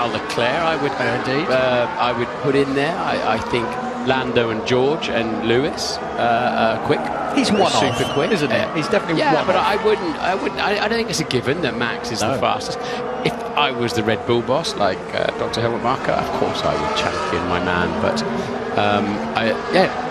Leclerc, I would indeed. I would put in there. I think Lando and George and Lewis quick. He's one super off, quick, isn't he? He's definitely one but off. I don't think it's a given that Max is the fastest. If I was the Red Bull boss, like Dr. Helmut Marko, of course I would champion my man. But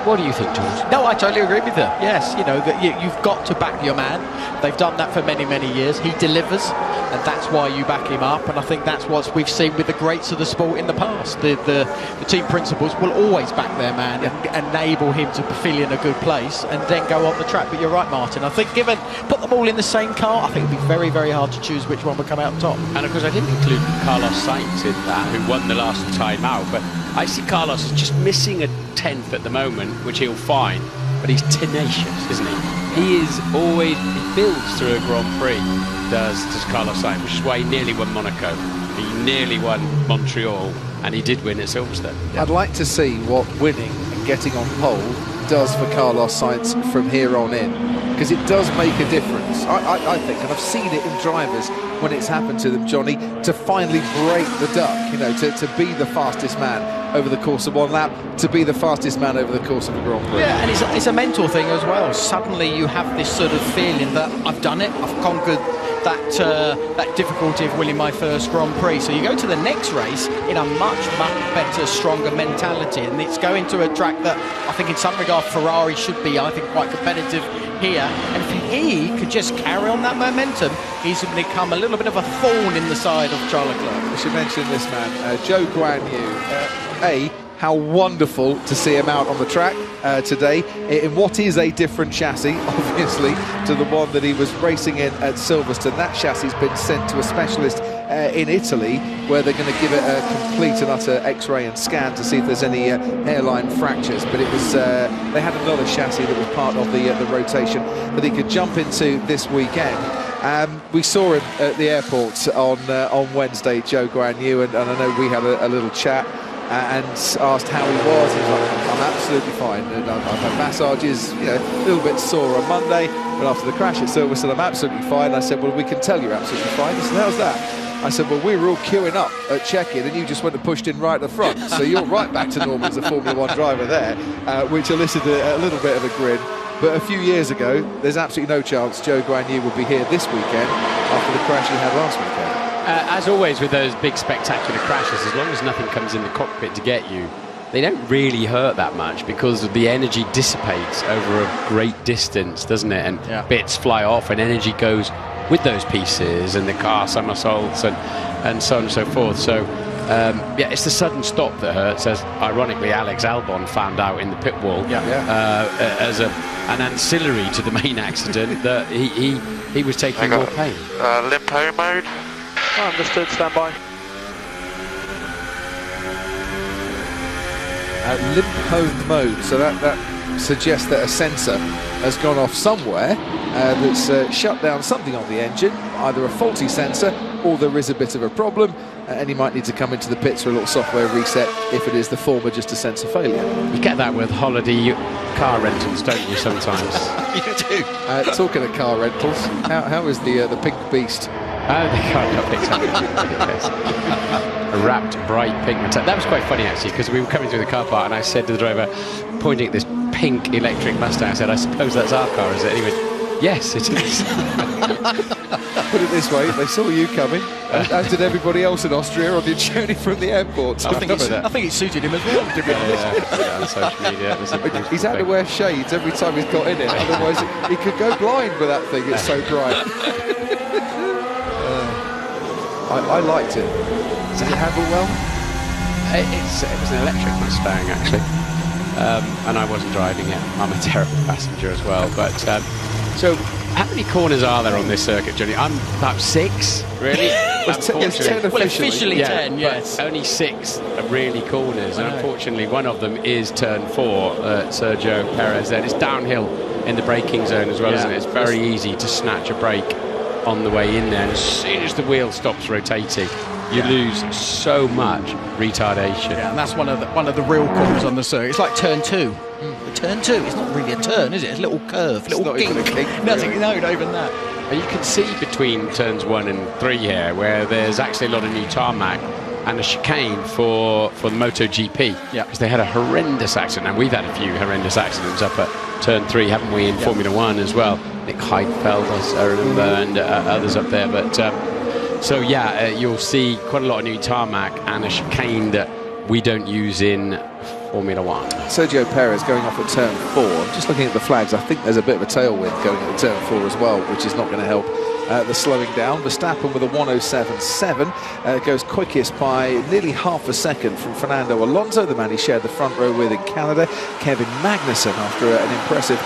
what do you think, George? No, I totally agree with her. Yes, you know that you've got to back your man. They've done that for many, many years. He delivers, and that's why you back him up. And I think that's what we've seen with the greats of the sport in the past. The team principals will always back their man and enable him to feel in a good place, and then go on the track. But you're right, Martin. I think put them all in the same car, I think it'd be very, very hard to choose which one would come out top. And of course, I didn't include Carlos Sainz in that, who won the last time out. But I see Carlos as just missing a 10th at the moment, which he'll find. But he's tenacious, isn't he? He builds through a Grand Prix, does Carlos Sainz, which is why he nearly won Monaco. He nearly won Montreal, and he did win at Silverstone. Yeah. I'd like to see what winning and getting on pole does for Carlos Sainz from here on in, because it does make a difference. I think, and I've seen it in drivers when it's happened to them, Johnny, to finally break the duck, you know, to be the fastest man over the course of one lap, to be the fastest man over the course of a Grand Prix. Yeah, and it's a mental thing as well. Suddenly you have this sort of feeling that I've done it, I've conquered that difficulty of winning my first Grand Prix. So you go to the next race in a much, much better, stronger mentality, and it's going to a track that I think in some regard Ferrari should be, I think, quite competitive here. And if he could just carry on that momentum, he's become a little bit of a thorn in the side of Charles Leclerc. I should mention this man, Zhou Guanyu. How wonderful to see him out on the track today in what is a different chassis, obviously, to the one that he was racing in at Silverstone. That chassis has been sent to a specialist in Italy, where they're going to give it a complete and utter X-ray and scan to see if there's any hairline fractures. But it was they had another chassis that was part of the rotation that he could jump into this weekend. We saw him at the airport on Wednesday, Zhou Guanyu, and I know we had a little chat. And asked how he was. He was like, I'm absolutely fine. And I've had massages, you know, a little bit sore on Monday, but after the crash at Silverstone, I'm absolutely fine. I said, well, we can tell you're absolutely fine. He said, how's that? I said, well, we were all queuing up at check-in, and you just went and pushed in right at the front. So you're right back to normal as a Formula 1 driver there, which elicited a little bit of a grin. But a few years ago, there's absolutely no chance Zhou Guanyu would be here this weekend after the crash he had last weekend. As always with those big spectacular crashes, as long as nothing comes in the cockpit to get you, they don't really hurt that much, because the energy dissipates over a great distance, doesn't it? And bits fly off, and energy goes with those pieces, and the car somersaults and so on and so forth. So it's the sudden stop that hurts, as ironically Alex Albon found out in the pit wall as an ancillary to the main accident, that he was taking more pain. Limpo mode. Understood, stand by. Limp home mode, so that suggests that a sensor has gone off somewhere that's shut down something on the engine, either a faulty sensor or there is a bit of a problem, and he might need to come into the pits for a little software reset if it is the former just a sensor failure. You get that with holiday car rentals, don't you, sometimes? You do. Talking of car rentals, how is the Pink Beast? Oh, the car got picked up. A wrapped bright pink metallic. That was quite funny, actually, because we were coming through the car park and I said to the driver, pointing at this pink electric Mustang, I said, I suppose that's our car, is it? And he went, yes, it is. Put it this way, they saw you coming, as did everybody else in Austria on the journey from the airport. So I think it suited him as well, to be honest. On social media, he's had to wear shades every time he's got in it, otherwise he could go blind with that thing, it's so bright. I liked it. Did it handle well? It was an electric Mustang, actually, and I wasn't driving it. I'm a terrible passenger as well. But so, how many corners are there on this circuit, Johnny? I'm about 6, really. It's 10 officially. Well, officially 10, yes. Only 6 are really corners, and unfortunately, one of them is turn 4, Sergio Perez. Then it's downhill in the braking zone as well, isn't it? It's very easy to snatch a brake on the way in there, and as soon as the wheel stops rotating, you lose so much retardation. Yeah, and that's one of the real corners on the circuit. It's like turn 2. Turn 2, it's not really a turn, is it? It's a little curve, little kink. Nothing, no, not even that. And you can see between turns 1 and 3 here, where there's actually a lot of new tarmac, and a chicane for the MotoGP. Yeah. Because they had a horrendous accident, and we've had a few horrendous accidents up at Turn 3, haven't we, in Formula 1 as well. Nick Heidfeld, I remember, and others up there. But so yeah, you'll see quite a lot of new tarmac and a chicane that we don't use in Formula 1. Sergio Perez going off at turn 4. I'm just looking at the flags. I think there's a bit of a tailwind going at turn 4 as well, which is not going to help the slowing down. Verstappen with a 1:07.7 goes quickest by nearly half a second from Fernando Alonso, the man he shared the front row with in Canada. Kevin Magnussen, after an impressive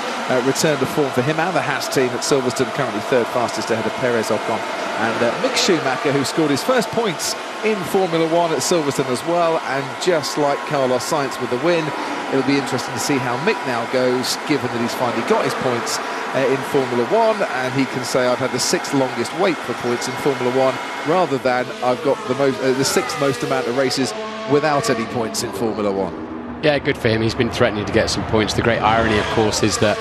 return to form for him, and the Haas team at Silverstone, currently third fastest ahead of Perez, Ocon, and Mick Schumacher, who scored his first points in Formula 1 at Silverstone as well. And just like Carlos Sainz with the win, it'll be interesting to see how Mick now goes, given that he's finally got his points in Formula 1, and he can say, I've had the 6th longest wait for points in Formula 1, rather than I've got the 6th most amount of races without any points in Formula 1. Yeah, good for him. He's been threatening to get some points. The great irony, of course, is that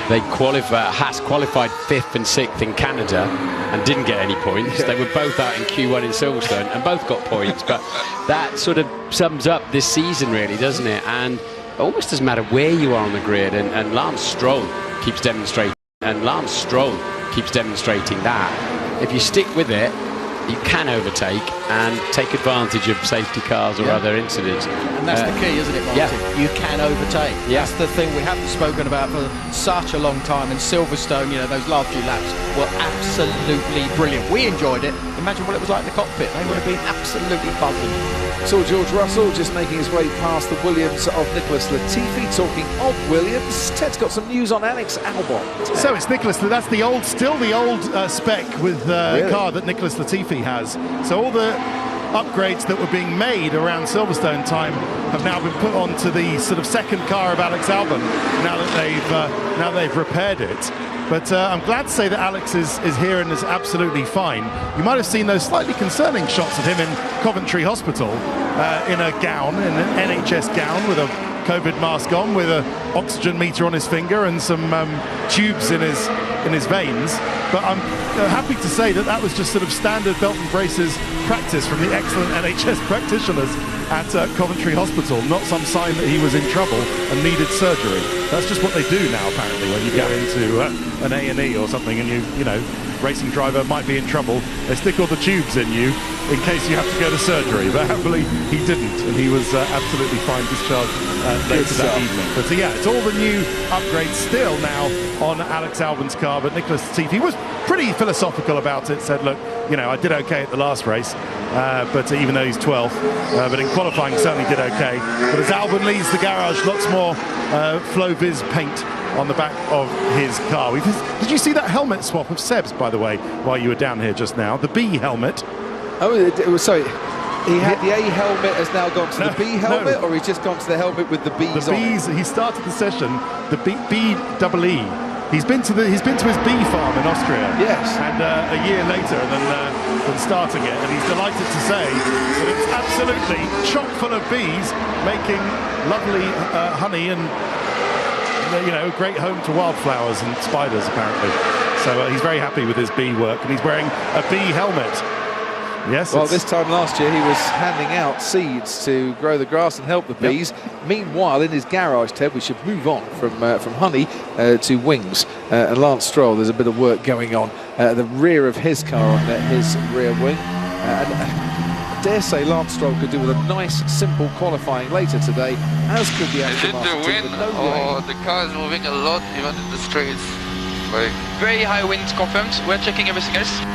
Haas qualified 5th and 6th in Canada and didn't get any points. They were both out in Q1 in Silverstone and both got points. But that sort of sums up this season, really, doesn't it? And it almost doesn't matter where you are on the grid. And Lance Stroll keeps demonstrating. that. If you stick with it, you can overtake and take advantage of safety cars or other incidents. And that's the key, isn't it, Martin? Yeah. You can overtake. Yeah. That's the thing we haven't spoken about for such a long time. And Silverstone, you know, those last few laps were absolutely brilliant. We enjoyed it. Imagine what it was like in the cockpit. They would have been absolutely buzzing. Saw George Russell just making his way past the Williams of Nicholas Latifi. Talking of Williams, Ted's got some news on Alex Albon. Ted. So it's Nicholas, that's the old, still the old spec with Really? car that Nicholas Latifi has. So all the upgrades that were being made around Silverstone time have now been put onto the sort of second car of Alex Albon now that they've repaired it. But I'm glad to say that Alex is here and is absolutely fine. You might have seen those slightly concerning shots of him in Coventry Hospital in a gown, in an NHS gown with a COVID mask on, with an oxygen meter on his finger and some tubes in his veins. But I'm happy to say that that was just sort of standard belt and braces practice from the excellent NHS practitioners at Coventry Hospital, not some sign that he was in trouble and needed surgery. That's just what they do now, apparently, when you go into an A&E or something and you know, racing driver might be in trouble. They stick all the tubes in you in case you have to go to surgery. But happily, he didn't, and he was absolutely fine, discharged later that evening. But yeah, it's all the new upgrades still now on Alex Albon's car. But Nicholas Latifi was pretty philosophical about it, said, look, you know, I did okay at the last race, but even though he's 12th, but in qualifying certainly did okay. But as Albon leaves the garage, lots more Floviz paint on the back of his car. Did you see that helmet swap of Seb's, by the way, while you were down here just now? The B helmet. Oh, it was, sorry. He had the A helmet, has now gone to the B helmet, or he's just gone to the helmet with the B's on? The B's. He started the session, the B-double-E. He's been to his B farm in Austria. Yes. And a year later than starting it, and he's delighted to say that it's absolutely chock full of bees, making lovely honey and, you know, great home to wildflowers and spiders, apparently. So he's very happy with his bee work, and he's wearing a bee helmet. Yes. Well, this time last year he was handing out seeds to grow the grass and help the bees. Meanwhile, in his garage, Ted, we should move on from honey to wings. And Lance Stroll, there's a bit of work going on at the rear of his car on his rear wing. And I dare say Lance Stroll could do with a nice, simple qualifying later today, as could the Aston Martin team, with no rain. The car is moving a lot, even in the straights. Like, very high wind confirmed. We're checking everything else.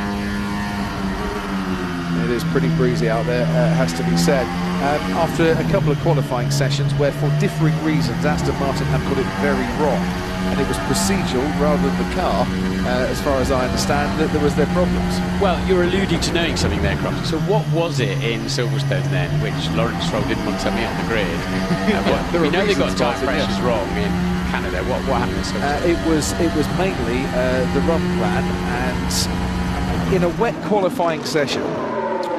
It is pretty breezy out there, has to be said. After a couple of qualifying sessions where, for differing reasons, Aston Martin had got it very wrong, and it was procedural rather than the car, as far as I understand, that there was their problems. Well, you're alluding to knowing something there, Copse. So what was it in Silverstone then, which Lawrence Stroll didn't want something out of the grid? We know they got tyre pressures wrong in Canada. What happened in Silverstone? It was mainly the run plan, and in a wet qualifying session,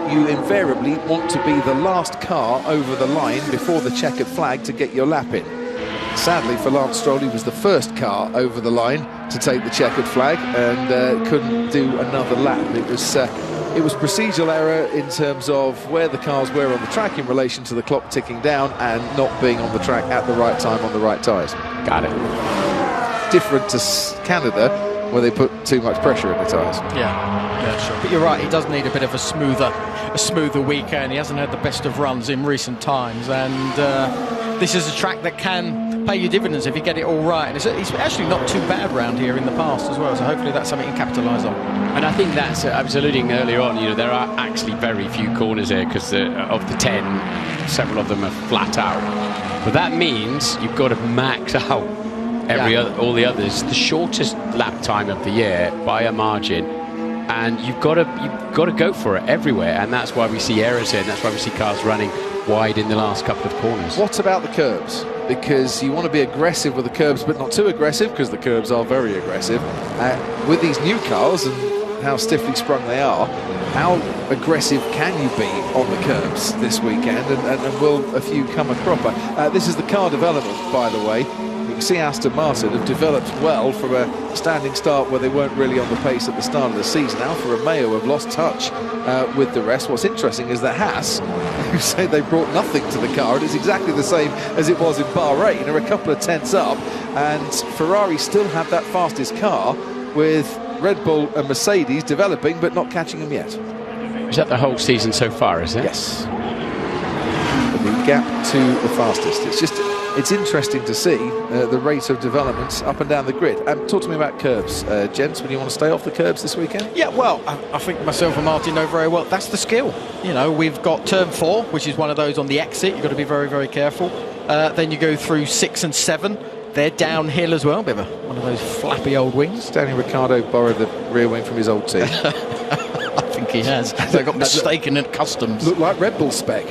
you invariably want to be the last car over the line before the checkered flag to get your lap in. Sadly for Lance Stroll, he was the first car over the line to take the checkered flag and couldn't do another lap. It It was procedural error in terms of where the cars were on the track in relation to the clock ticking down and not being on the track at the right time on the right tyres. Got it. Different to Canada, where they put too much pressure in the tyres. Yeah, sure. But you're right, he does need a bit of a smoother weekend. He hasn't had the best of runs in recent times, and this is a track that can pay you dividends if you get it all right. And it's actually not too bad round here in the past as well, so hopefully that's something you can capitalise on. And I think that's, I was alluding earlier on, you know, there are actually very few corners here because of the 10, several of them are flat out. But that means you've got to max out all the others. The shortest lap time of the year by a margin, and you've got to go for it everywhere, and that's why we see errors here, and that's why we see cars running wide in the last couple of corners. What about the curbs? Because you want to be aggressive with the curbs, but not too aggressive, because the curbs are very aggressive. With these new cars and how stiffly sprung they are, how aggressive can you be on the curbs this weekend, and will a few come a cropper? This is the car development, by the way. You can see Aston Martin have developed well from a standing start where they weren't really on the pace at the start of the season. Alfa Romeo have lost touch with the rest. What's interesting is that Haas, who say they brought nothing to the car, and it's exactly the same as it was in Bahrain, are a couple of tenths up, and Ferrari still have that fastest car, with Red Bull and Mercedes developing but not catching them yet. Is that the whole season so far, is it? Yes. The gap to the fastest. It's interesting to see the rate of development up and down the grid. Talk to me about curbs, gents, when you want to stay off the curbs this weekend? Yeah, well, I think myself and Martin know very well that's the skill. You know, we've got turn 4, which is one of those on the exit. You've got to be very, very careful. Then you go through 6 and 7. They're downhill as well, bit of one of those flappy old wings. Daniel Ricciardo borrowed the rear wing from his old team. I think he has. They got mistaken at customs. Looked like Red Bull spec.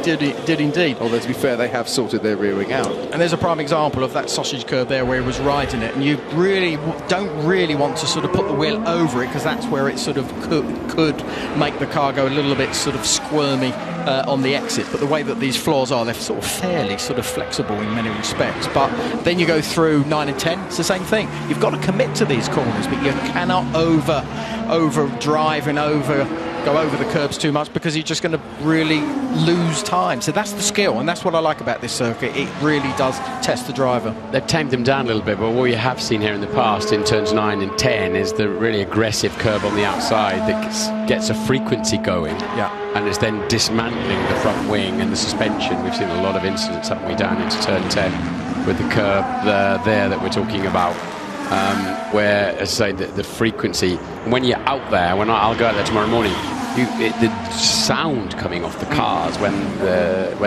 It did indeed. Although, to be fair, they have sorted their rear wing out. And there's a prime example of that sausage curb there where he was riding it, and you really don't really want to sort of put the wheel over it, because that's where it sort of could make the car go a little bit sort of squirmy on the exit. But the way that these floors are, they're sort of fairly sort of flexible in many respects. But then you go through 9 and 10, it's the same thing. You've got to commit to these corners, but you cannot overdrive and go over the curbs too much, because you're just going to really lose time. So that's the skill, and that's what I like about this circuit. It really does test the driver. They've tamed them down a little bit, but what we have seen here in the past in turns 9 and 10 is the really aggressive curb on the outside that gets a frequency going. Yeah. And it's then dismantling the front wing and the suspension. We've seen a lot of incidents, haven't we, down into turn 10 with the curb there that we're talking about. Where, as I say, the frequency, when you're out there, I'll go out there tomorrow morning, the sound coming off the cars when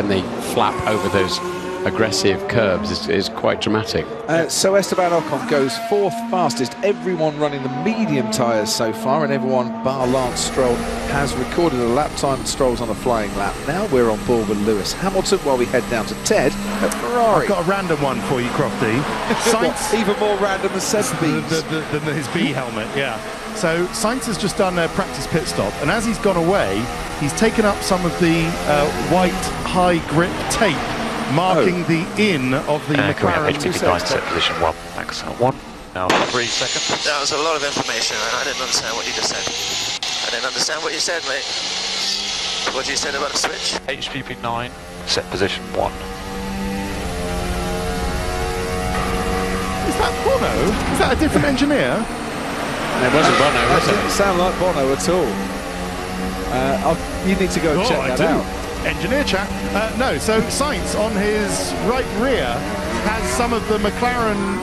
they flap over those aggressive curbs is quite dramatic. So Esteban Ocon goes 4th fastest. Everyone running the medium tyres so far, and everyone bar Lance Stroll has recorded a lap time. Stroll's on a flying lap. Now we're on board with Lewis Hamilton while we head down to Ted at Ferrari. I've got a random one for you, Crofty. Sainz, even more random than than his B helmet, yeah. So Sainz has just done a practice pit stop, and as he's gone away, he's taken up some of the white high grip tape marking the in of the McLaren. Nice set position 1. Thanks. 1. Now 3 seconds. That was a lot of information, and I didn't understand what you just said. I didn't understand what you said, mate. What you said about a switch? HPP 9. Set position 1. Is that Bono? Is that a different engineer? It wasn't Bono, was it? Doesn't sound like Bono at all. You need to go and check that out. Engineer chat. No, so Sainz on his right rear has some of the McLaren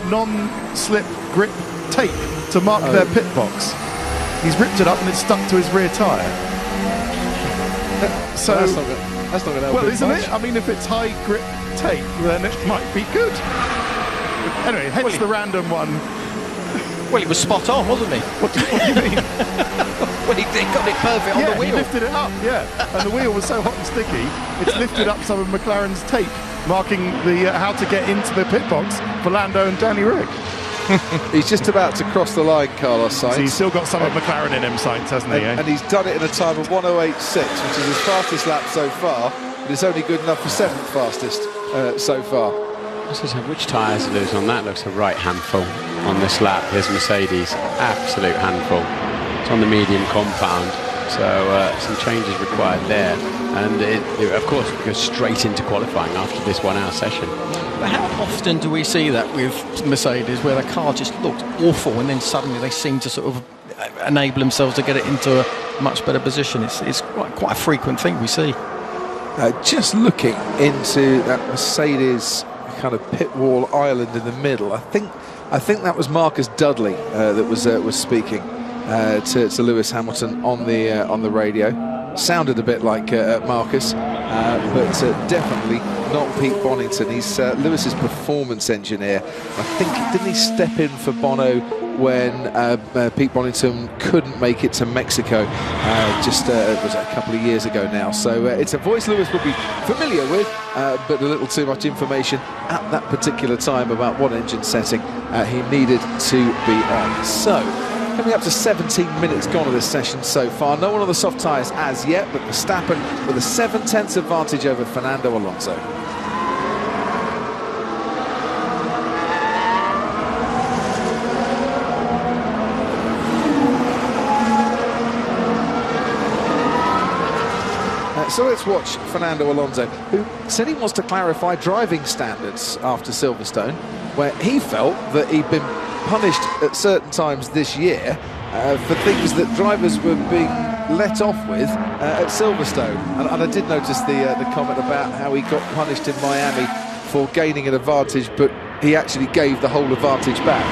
non-slip grip tape to mark their pit box. He's ripped it up and it's stuck to his rear tyre. So that's not going to help. Well, him isn't much. it? I mean, if it's high grip tape, then it might be good. Anyway, hence the random one. Well, he was spot on, wasn't he? What do you mean? Well, he got it perfect on the wheel. He lifted it up, and the wheel was so hot and sticky, it's lifted up some of McLaren's tape, marking the how to get into the pit box for Lando and Danny Rick. He's just about to cross the line, Carlos Sainz. So he's still got some of McLaren in him, Sainz, hasn't he? And he's done it in a time of 1:08.6, which is his fastest lap so far, but it's only good enough for 7th fastest so far. Which tyres are those on that? Looks a right handful on this lap. Here's Mercedes, absolute handful. It's on the medium compound, so some changes required there. And it of course, goes straight into qualifying after this 1 hour session. But how often do we see that with Mercedes, where the car just looked awful and then suddenly they seem to sort of enable themselves to get it into a much better position? It's quite a frequent thing we see. Just looking into that Mercedes kind of pit wall island in the middle, I think that was Marcus Dudley that was speaking to Lewis Hamilton on the radio. Sounded a bit like Marcus, but definitely not Pete Bonington. He's Lewis's performance engineer. I think, didn't he step in for Bono when Pete Bonington couldn't make it to Mexico? It was a couple of years ago now. So it's a voice Lewis will be familiar with, but a little too much information at that particular time about what engine setting he needed to be on. So, coming up to 17 minutes gone of this session so far. No one on the soft tyres as yet, but Verstappen with a 7/10 advantage over Fernando Alonso. So let's watch Fernando Alonso, who said he wants to clarify driving standards after Silverstone, where he felt that he'd been punished at certain times this year for things that drivers were being let off with at Silverstone. And I did notice the comment about how he got punished in Miami for gaining an advantage, but he actually gave the whole advantage back.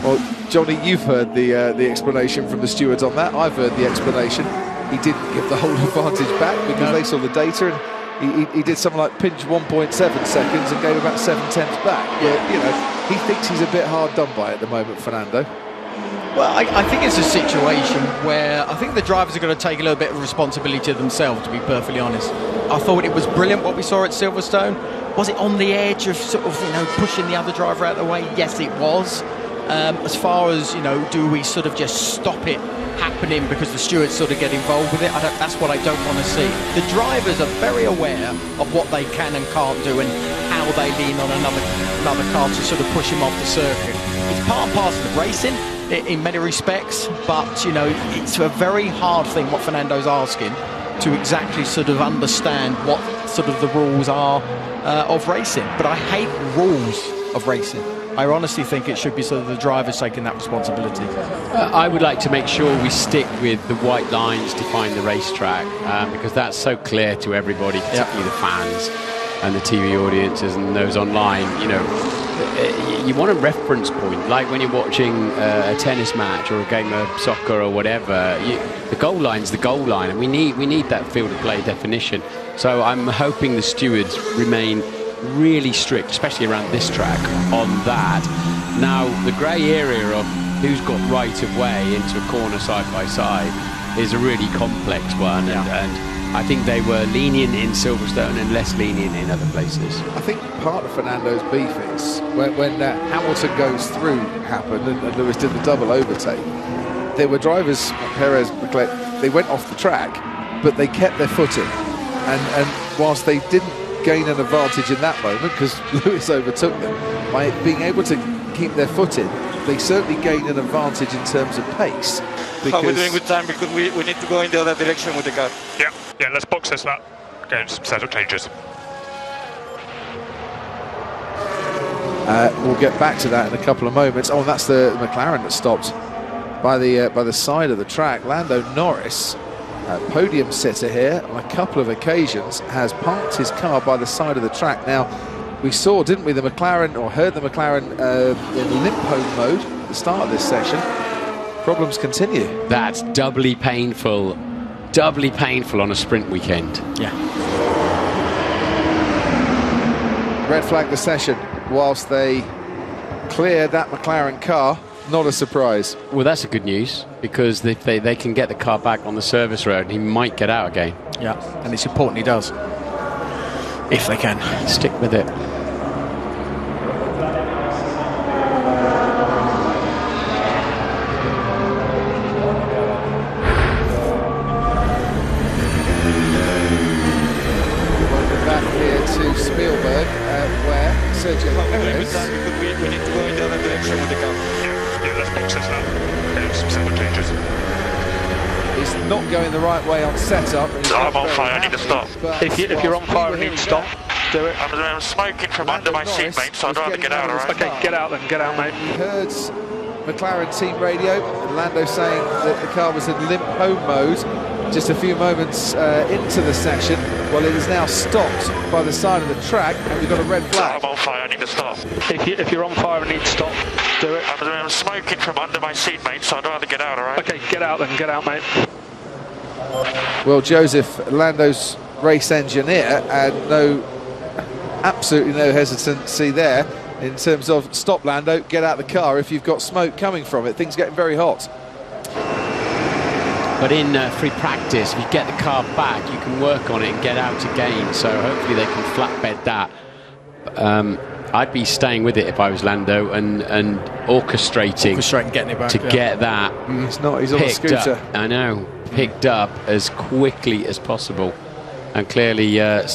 Well, Johnny, you've heard the explanation from the stewards on that. I've heard the explanation. He didn't give the whole advantage back because they saw the data, and he did something like pinch 1.7 seconds and gave about 7/10 back. But, you know, he thinks he's a bit hard done by at the moment, Fernando. Well, I think it's a situation where I think the drivers are going to take a little bit of responsibility themselves, to be perfectly honest. I thought it was brilliant what we saw at Silverstone. Was it on the edge of sort of, pushing the other driver out of the way? Yes, it was. As far as, do we sort of just stop it happening because the stewards sort of get involved with it? That's what I don't want to see. The drivers are very aware of what they can and can't do and how they lean on another car to sort of push him off the circuit. It's part and parcel of racing in many respects, but it's a very hard thing what Fernando's asking, to exactly sort of understand what sort of the rules are of racing. But I hate rules of racing. I honestly think it should be sort of the drivers taking that responsibility. I would like to make sure we stick with the white lines define the racetrack, because that's so clear to everybody, particularly the fans and the TV audiences and those online. You want a reference point, like when you're watching a tennis match or a game of soccer or whatever. The goal line's the goal line, and we need that field of play definition. So I'm hoping the stewards remain really strict, especially around this track, on that. Now, the grey area of who's got right of way into a corner side by side is a really complex one, and I think they were lenient in Silverstone and less lenient in other places. I think part of Fernando's beef is when Hamilton goes through happened and Lewis did the double overtake. There were drivers, Perez, Leclerc, they went off the track, but they kept their footing, and whilst they didn't gain an advantage in that moment because Lewis overtook them, by being able to keep their footing, they certainly gained an advantage in terms of pace. How are we doing with time? Because we need to go in the other direction with the car. Yeah, let's box this lap. Getting some setup changes. We'll get back to that in a couple of moments. Oh, and that's the McLaren that stopped by the side of the track. Lando Norris, podium sitter here on a couple of occasions, has parked his car by the side of the track. Now, we saw, didn't we, the McLaren, or heard the McLaren in limp home mode at the start of this session. Problems continue. That's doubly painful on a sprint weekend. Yeah. Red flag the session whilst they cleared that McLaren car. Not a surprise. Well, that's a good news, because if they can get the car back on the service road, he might get out again. Yeah, and it's important he does, if they can. Stick with it. Welcome back here to Spielberg, where Sergio Perez... We need to go in the other direction with the car. Yeah, let's box this lap. Getting some setup changes. is not going the right way on setup. I'm on fire, I need to stop. If you're on fire and need to stop, do it. I'm smoking from under my seat, mate, so I'd rather get out, alright? Okay, get out then, get out, mate. He heard McLaren team radio, and Lando saying that the car was in limp home mode just a few moments into the section. Well, it is now stopped by the side of the track, and we've got a red flag. I'm on fire, I need to stop. If you're on fire and need to stop, do it. I'm smoking from under my seat, mate, so I'd rather get out, alright? Okay, get out then, get out, mate. Well, Joseph, Lando's race engineer, and absolutely no hesitancy there in terms of stop, Lando, get out the car if you've got smoke coming from it. Things getting very hot. But in free practice, if you get the car back, you can work on it and get out again. So hopefully they can flatbed that. I'd be staying with it if I was Lando and orchestrating getting it back, to get that. He's not. He's on a scooter. I know, picked up as quickly as possible. And clearly, you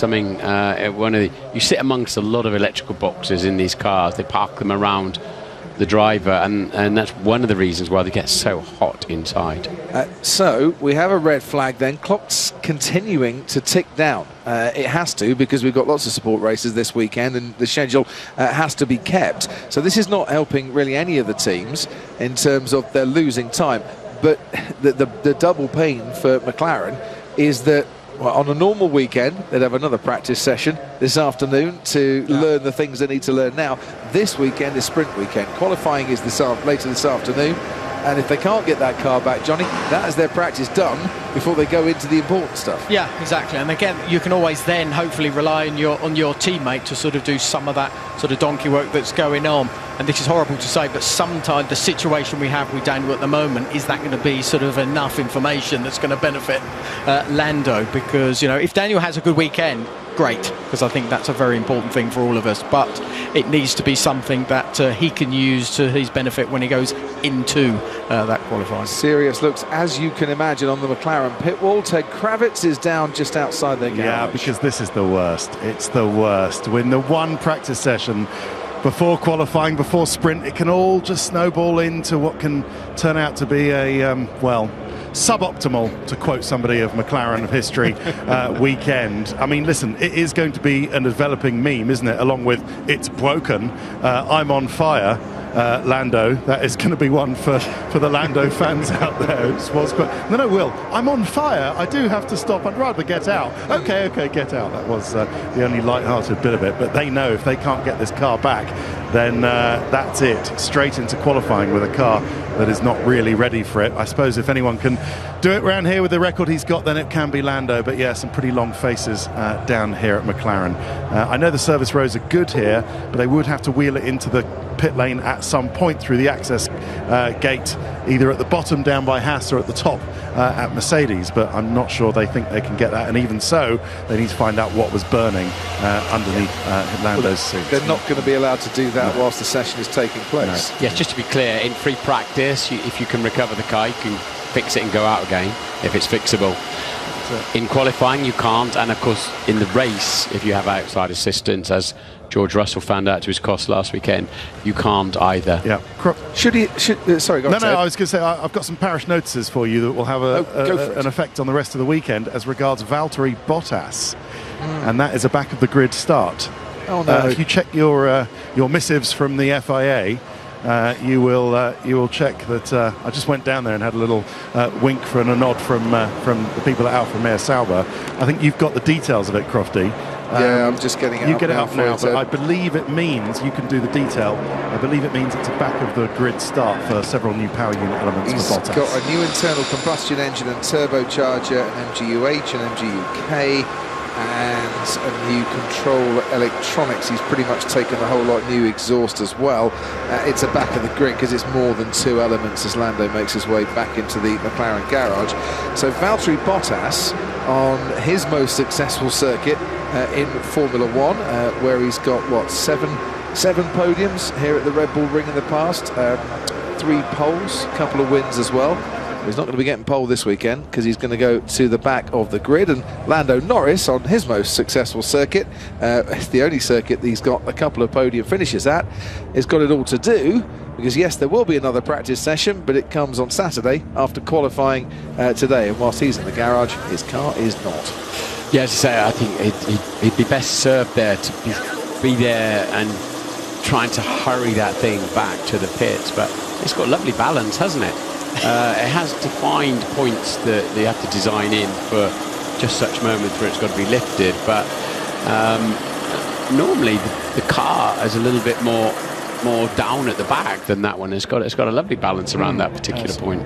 sit amongst a lot of electrical boxes in these cars. They park them around the driver, and that's one of the reasons why they get so hot inside. So we have a red flag then. Clock's continuing to tick down. It has to, because we've got lots of support races this weekend, and the schedule has to be kept. So this is not helping really any of the teams in terms of their losing time. But the double pain for McLaren is that, well, on a normal weekend, they'd have another practice session this afternoon to learn the things they need to learn now. This weekend is sprint weekend. Qualifying is later this afternoon. And if they can't get that car back, Johnny, that is their practice done before they go into the important stuff. Yeah, exactly. And again, you can always then hopefully rely on your teammate to sort of do some of that sort of donkey work that's going on. And this is horrible to say, but sometimes the situation we have with Daniel at the moment, is that going to be sort of enough information that's going to benefit Lando? Because, you know, if Daniel has a good weekend, great, because I think that's a very important thing for all of us, but it needs to be something that he can use to his benefit when he goes into that qualifying. Serious looks, as you can imagine, on the McLaren pit wall. Ted Kravitz is down just outside their garage. Yeah, because this is the worst. It's the worst. When the one practice session before qualifying, before sprint, it can all just snowball into what can turn out to be a, well, suboptimal, to quote somebody of McLaren of history, weekend. I mean, listen, it is going to be a developing meme, isn't it? Along with "it's broken," "I'm on fire," Lando. That is going to be one for the Lando fans out there. No, Will, I'm on fire. I do have to stop. I'd rather get out. Okay, get out. That was the only light-hearted bit of it. But they know if they can't get this car back, then that's it. Straight into qualifying with a car that is not really ready for it. I suppose if anyone can do it around here with the record he's got, then it can be Lando. But yeah, some pretty long faces down here at McLaren. I know the service rows are good here, but they would have to wheel it into the pit lane at some point through the access gate, either at the bottom down by Haas or at the top at Mercedes, but I'm not sure they think they can get that, and even so they need to find out what was burning underneath Lando's seat. They're not going to be allowed to do that whilst the session is taking place. No. Yes, just to be clear, in free practice, if you can recover the car, you can fix it and go out again if it's fixable. In qualifying, you can't, and of course in the race, if you have outside assistance, as George Russell found out to his cost last weekend, you can't either. Yeah. Sorry, go on. No, I was going to say, I've got some parish notices for you that will have an effect on the rest of the weekend as regards Valtteri Bottas, and that is a back of the grid start. Oh no! If you check your missives from the FIA, you will check that. I just went down there and had a little wink and a nod from the people at Alfa Romeo Sauber. I think you've got the details of it, Crofty. Yeah, I'm just getting it you up get it now. Up now, but I believe it means you can do the detail. I believe it means it's a back of the grid start for several new power unit elements for Bottas. He's got a new internal combustion engine and turbocharger, an MGU-H, an MGU-K, and a new control electronics. He's pretty much taken the whole lot, new exhaust as well. It's a back of the grid because it's more than two elements as Lando makes his way back into the McLaren garage. So Valtteri Bottas on his most successful circuit in Formula One, where he's got what, seven podiums here at the Red Bull Ring in the past, 3 poles, a couple of wins as well. He's not going to be getting pole this weekend because he's going to go to the back of the grid. And Lando Norris, on his most successful circuit, it's the only circuit that he's got a couple of podium finishes at, has got it all to do. Because yes, there will be another practice session, but it comes on Saturday after qualifying today. And whilst he's in the garage, his car is not. Yeah, as you say, I think he'd be best served there to be there and trying to hurry that thing back to the pits. But it's got lovely balance, hasn't it? It has defined points that they have to design in for just such moments where it's got to be lifted. But normally the car is a little bit more down at the back than that one. It's got a lovely balance around that particular point.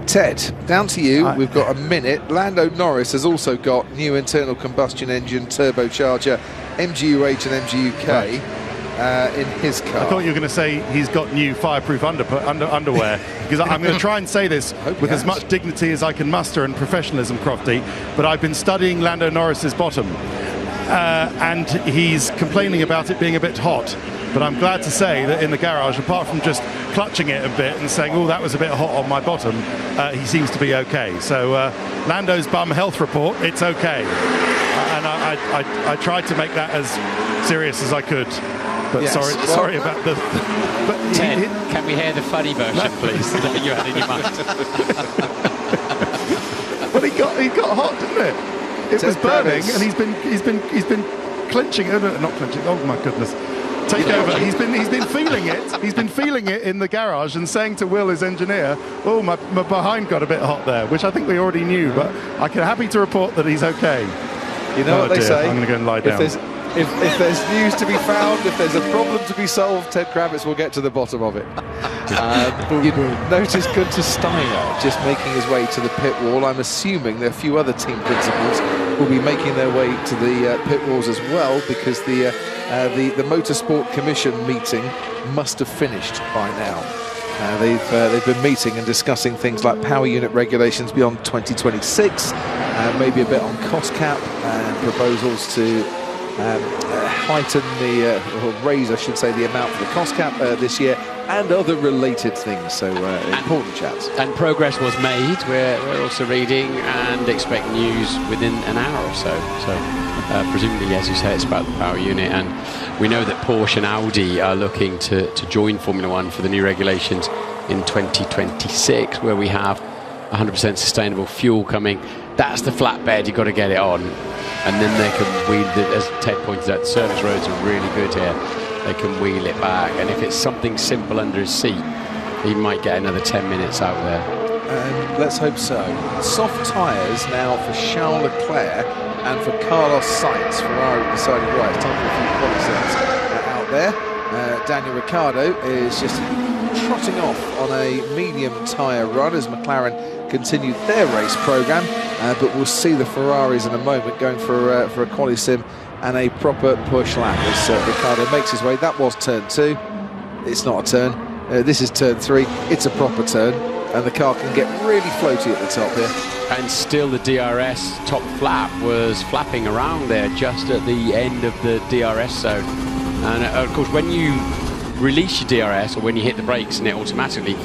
Ted, down to you. We've got a minute. Lando Norris has also got new internal combustion engine, turbocharger, MGU-H and MGU-K in his car. I thought you were going to say he's got new fireproof underwear, because I'm going to try and say this with as much dignity as I can muster and professionalism, Crofty, but I've been studying Lando Norris's bottom, and he's complaining about it being a bit hot. But I'm glad to say that in the garage, apart from just clutching it a bit and saying, oh, that was a bit hot on my bottom, he seems to be okay. So Lando's bum health report, it's okay. And I tried to make that as serious as I could. But yes. sorry about the... But Ted, can we hear the funny version, please, that you had in your mind? Well, he got hot, didn't it? It was burning, and he's been clenching, not clenching, oh my goodness. Take over. He's been feeling it. He's been feeling it in the garage and saying to Will, his engineer, "Oh, my behind got a bit hot there," which I think we already knew. But I'm happy to report that he's okay. You know what they say? I'm going to go and lie down. If there's news to be found, if there's a problem to be solved, Ted Kravitz will get to the bottom of it. You notice Gunter Steiner just making his way to the pit wall. I'm assuming there are a few other team principals will be making their way to the pit walls as well, because the Motorsport Commission meeting must have finished by now. They've been meeting and discussing things like power unit regulations beyond 2026, maybe a bit on cost cap and proposals to heighten or raise, I should say, the amount for the cost cap this year, and other related things. So important chats. And progress was made. We're also reading and expect news within an hour or so. So presumably, as you say, it's about the power unit, and we know that Porsche and Audi are looking to join Formula One for the new regulations in 2026, where we have 100% sustainable fuel coming. That's the flatbed, you've got to get it on, and then they can wheel it. As Ted pointed out, the service roads are really good here. They can wheel it back, and if it's something simple under his seat, he might get another 10 minutes out there. Let's hope so. Soft tyres now for Charles Leclerc and for Carlos Sainz. Ferrari decided, right, it's time for a few quali-sets out there. Daniel Ricciardo is just trotting off on a medium tyre run as McLaren continued their race programme, but we'll see the Ferraris in a moment going for a quali-sim and a proper push lap as Ricciardo makes his way. That was turn 2. It's not a turn. This is turn 3. It's a proper turn, and the car can get really floaty at the top here. And still the DRS top flap was flapping around there just at the end of the DRS zone. And of course, when you release your DRS, or when you hit the brakes and it automatically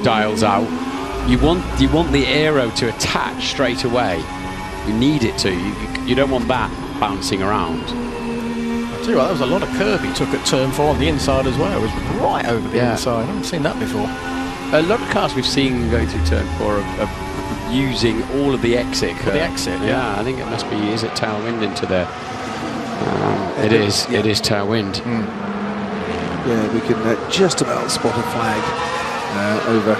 dials out, you want the aero to attach straight away. You need it to. You don't want that bouncing around. I'll tell you what, there was a lot of curb he took at turn 4 on the inside as well. It was right over the inside. I haven't seen that before. A lot of cars we've seen going through turn 4 are using all of the exit curb. The exit, yeah. I think it must be, is it tailwind into there? It is tailwind. Yeah, we can just about spot a flag over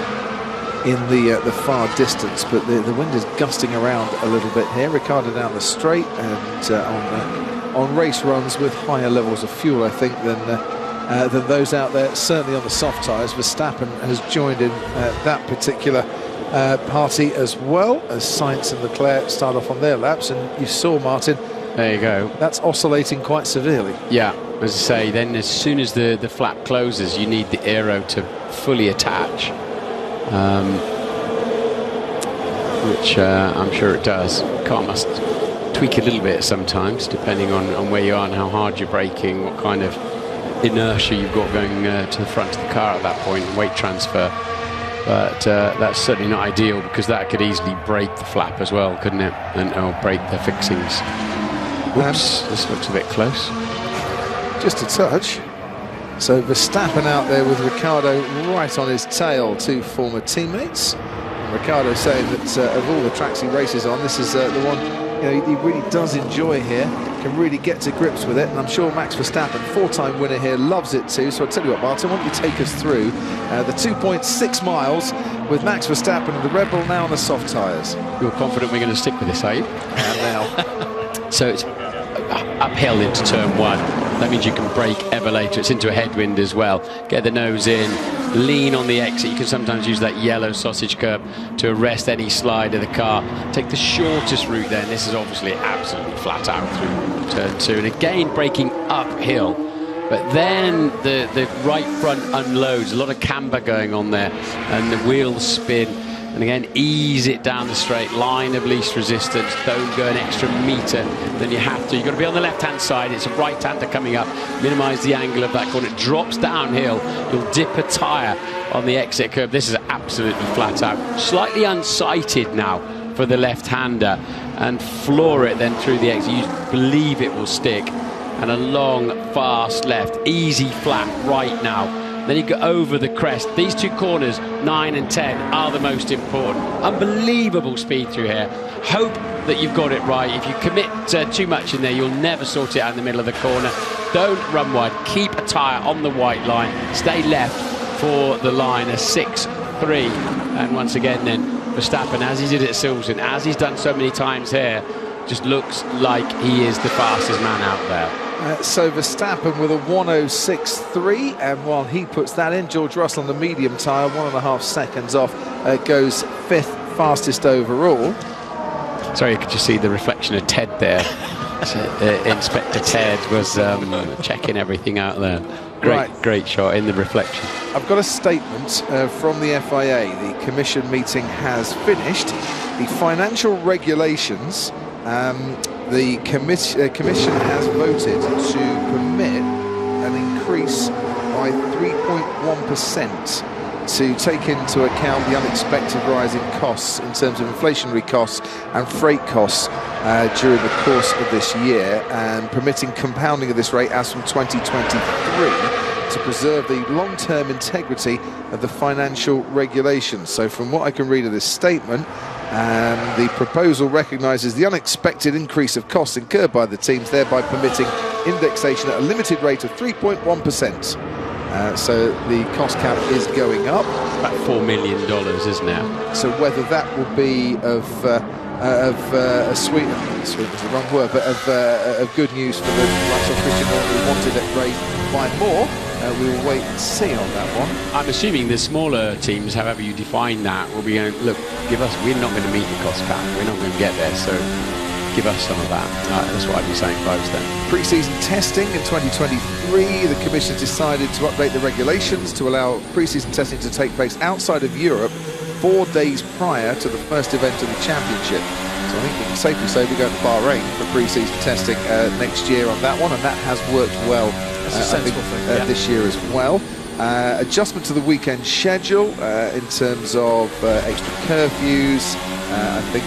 in the far distance, but the wind is gusting around a little bit here. Ricciardo down the straight and on race runs with higher levels of fuel, I think, than those out there, certainly on the soft tyres. Verstappen has joined in that particular party as well, as Sainz and Leclerc start off on their laps, and you saw, Martin, there you go, that's oscillating quite severely. Yeah, as I say, then as soon as the flap closes, you need the aero to fully attach, which I'm sure it does. Car must tweak a little bit sometimes, depending on where you are and how hard you're braking, what kind of inertia you've got going to the front of the car at that point, weight transfer. But that's certainly not ideal, because that could easily break the flap as well, couldn't it? Or break the fixings. Whoops, this looks a bit close. Just a touch. So Verstappen out there with Ricciardo right on his tail, two former teammates. And Ricciardo saying that of all the tracks he races on, this is the one he really does enjoy here, can really get to grips with it. And I'm sure Max Verstappen, four-time winner here, loves it too. So I'll tell you what, Martin, why don't you take us through the 2.6 miles with Max Verstappen and the Red Bull now on the soft tyres. You're confident we're going to stick with this, are you? Now. So it's uphill into turn 1. That means you can brake ever later. It's into a headwind as well. Get the nose in, lean on the exit. You can sometimes use that yellow sausage curb to arrest any slide of the car. Take the shortest route then. This is obviously absolutely flat out through turn 2. And again, braking uphill. But then the right front unloads. A lot of camber going on there. And the wheels spin. And again, ease it down the straight, line of least resistance. Don't go an extra metre than you have to. You've got to be on the left-hand side. It's a right-hander coming up. Minimise the angle of that corner. It drops downhill. You'll dip a tyre on the exit curve. This is absolutely flat out. Slightly unsighted now for the left-hander. And floor it then through the exit. You believe it will stick. And a long, fast left. Easy flat right now. Then you go over the crest. These two corners, 9 and 10, are the most important. Unbelievable speed through here. Hope that you've got it right. If you commit too much in there, you'll never sort it out in the middle of the corner. Don't run wide. Keep a tyre on the white line. Stay left for the line, a 6.3. And once again then, Verstappen, as he did at Silverstone, as he's done so many times here, just looks like he is the fastest man out there. So Verstappen with a 1:06.3, and while he puts that in, George Russell on the medium tyre, 1.5 seconds off, goes 5th fastest overall. Sorry, you could just see the reflection of Ted there. Inspector Ted was checking everything out there. Great shot in the reflection. I've got a statement from the FIA. The commission meeting has finished. The financial regulations, the commission has voted to permit an increase by 3.1% to take into account the unexpected rise in costs in terms of inflationary costs and freight costs during the course of this year, and permitting compounding of this rate as from 2023 to preserve the long-term integrity of the financial regulations. So from what I can read of this statement, the proposal recognises the unexpected increase of costs incurred by the teams, thereby permitting indexation at a limited rate of 3.1%. So the cost cap is going up. About $4 million, isn't it? So whether that will be of sweet is the wrong word, but of good news for the likes of Christian Horner who wanted it raised by more, we will wait and see on that one. I'm assuming the smaller teams, however you define that, will be going, look, we're not going to meet the cost cap, we're not going to get there, so give us some of that. That's what I'd be saying if I was then. Pre-season testing in 2023, the Commission has decided to update the regulations to allow pre-season testing to take place outside of Europe 4 days prior to the first event of the championship. So I think we can safely say we're going to Bahrain for pre-season testing next year on that one, and that has worked well this year as well. Adjustment to the weekend schedule in terms of extra curfews. I think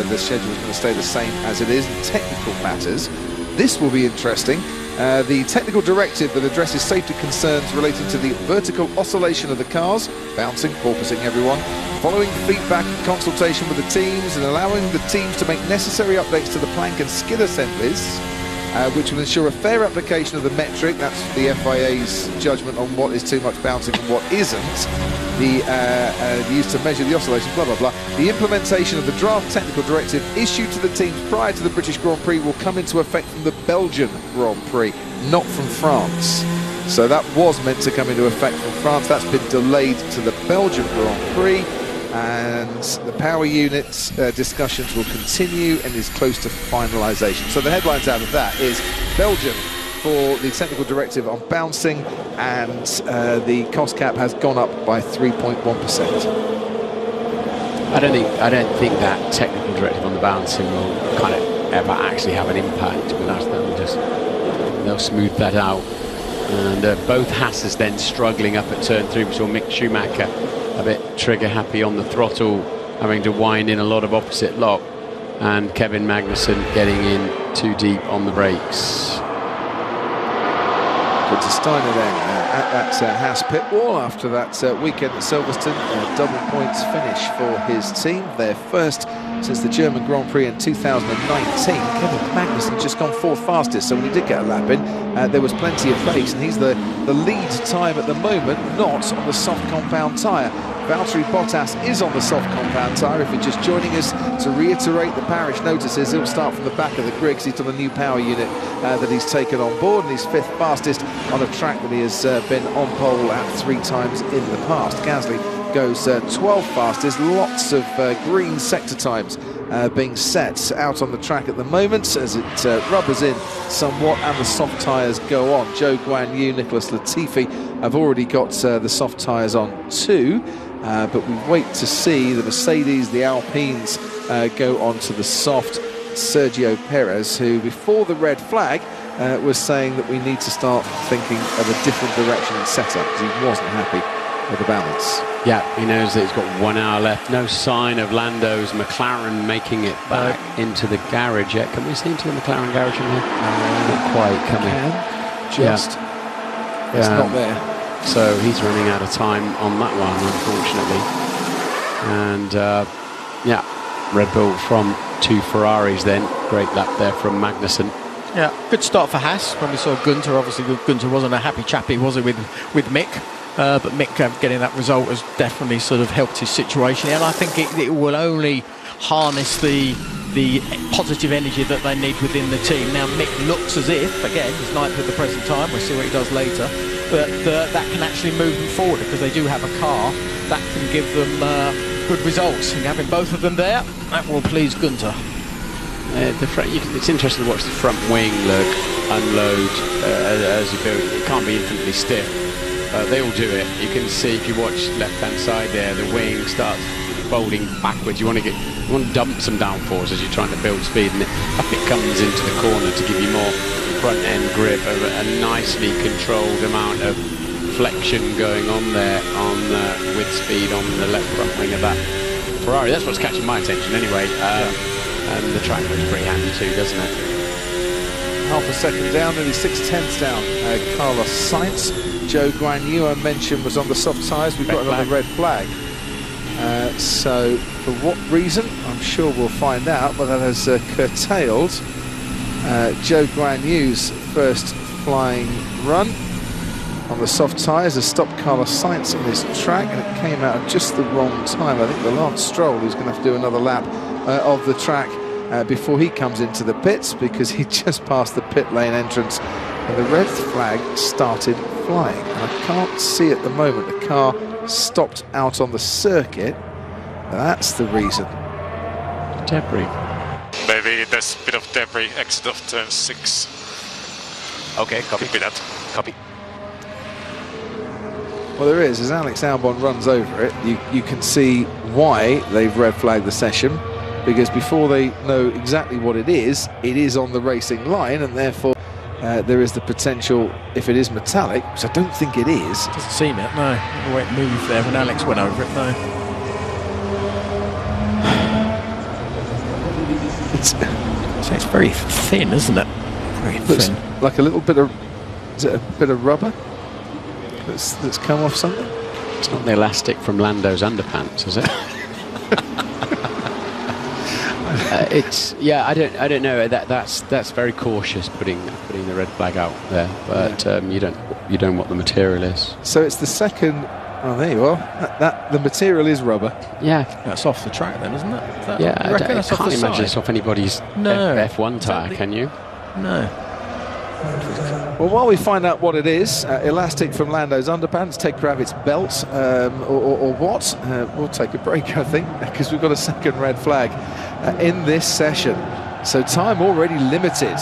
the schedule is going to stay the same as it is. In technical matters, this will be interesting. The technical directive that addresses safety concerns relating to the vertical oscillation of the cars, bouncing, porpoising everyone, following feedback and consultation with the teams, and allowing the teams to make necessary updates to the plank and skid assemblies, which will ensure a fair application of the metric. That's the FIA's judgment on what is too much bouncing and what isn't. The used to measure the oscillation, blah, blah, blah. The implementation of the draft technical directive issued to the teams prior to the British Grand Prix will come into effect from the Belgian Grand Prix, not from France. So that was meant to come into effect from France. That's been delayed to the Belgian Grand Prix. And the power units discussions will continue and is close to finalisation. So the headlines out of that is Belgium for the technical directive on bouncing, and the cost cap has gone up by 3.1%. I don't think that technical directive on the bouncing will kind of ever actually have an impact. They'll smooth that out And both Hasses then struggling up at turn 3. We saw Mick Schumacher a bit trigger happy on the throttle, having to wind in a lot of opposite lock, and Kevin Magnussen getting in too deep on the brakes. Good to Steiner then at that Haas pit wall after that weekend at Silverstone. Double points finish for his team, their first since the German Grand Prix in 2019. Kevin Magnussen just gone fourth fastest, so when he did get a lap in, there was plenty of pace, and he's the lead time at the moment, not on the soft compound tyre. Valtteri Bottas is on the soft compound tyre. If you're just joining us, to reiterate the parish notices, he'll start from the back of the grid because he's on the new power unit that he's taken on board, and he's fifth fastest on a track that he has been on pole at 3 times in the past. Gasly goes 12 fastest. Lots of green sector times being set out on the track at the moment as it rubbers in somewhat and the soft tyres go on. Zhou Guanyu, Nicholas Latifi have already got the soft tyres on too, but we wait to see the Mercedes, the Alpines go on to the soft. Sergio Perez, who before the red flag was saying that we need to start thinking of a different direction in setup because he wasn't happy with the balance. Yeah, he knows that he's got 1 hour left. No sign of Lando's McLaren making it back into the garage yet. Can we see into the McLaren garage in here? Not quite coming. Just. It's not there. So he's running out of time on that one, unfortunately. And yeah, Red Bull from 2 Ferraris then. Great lap there from Magnussen. Yeah, good start for Haas when we saw Gunter. Obviously, Gunter wasn't a happy chappy, was he, with Mick? But Mick getting that result has definitely sort of helped his situation, and I think it will only harness the positive energy that they need within the team. Now Mick looks as if, again, he's ninth at the present time, we'll see what he does later, but that can actually move them forward because they do have a car that can give them good results, and having both of them there, that will please Gunter. It's interesting to watch the front wing unload as you go. It can't be infinitely stiff. They all do it. You can see if you watch left-hand side there, the wing starts folding backwards. You want to dump some downforce as you're trying to build speed, and it comes into the corner to give you more front-end grip. A nicely controlled amount of flexion going on there with speed on the left front wing of that Ferrari. That's what's catching my attention anyway. And the track looks pretty handy too, doesn't it? Half a second down, nearly 6/10 down. Carlos Sainz. Zhou Guanyu, I mentioned, was on the soft tyres. We've got another red flag. So for what reason? I'm sure we'll find out, but that has curtailed Zhou Guanyu's first flying run on the soft tyres. Has stopped Carlos Sainz on this track, and it came out at just the wrong time. I think the Lance Stroll is going to have to do another lap of the track before he comes into the pits, because he just passed the pit lane entrance and the red flag started flying. And I can't see at the moment. The car stopped out on the circuit. That's the reason. Debris. Maybe there's a bit of debris exit of turn 6. Okay, copy. Could be that. Copy. Well, there is. As Alex Albon runs over it, you can see why they've red flagged the session, because before they know exactly what it is on the racing line, and therefore there is the potential, if it is metallic, which I don't think it is. Doesn't seem it, no. The way it moved there when Alex went over it, no. It's very thin, isn't it? Very thin. Like a little bit of, is it a bit of rubber that's come off something? It's not the elastic from Lando's underpants, is it? I don't know. That's very cautious putting the red flag out there, but you don't know what the material is. So it's the second. Oh, there you are. The material is rubber. Yeah, that's off the track then, isn't it? I can't imagine it's off anybody's F1 tyre, can you? No. Well, while we find out what it is, elastic from Lando's underpants, Ted Kravitz belt, or what, we'll take a break, I think, because we've got a second red flag in this session. So time already limited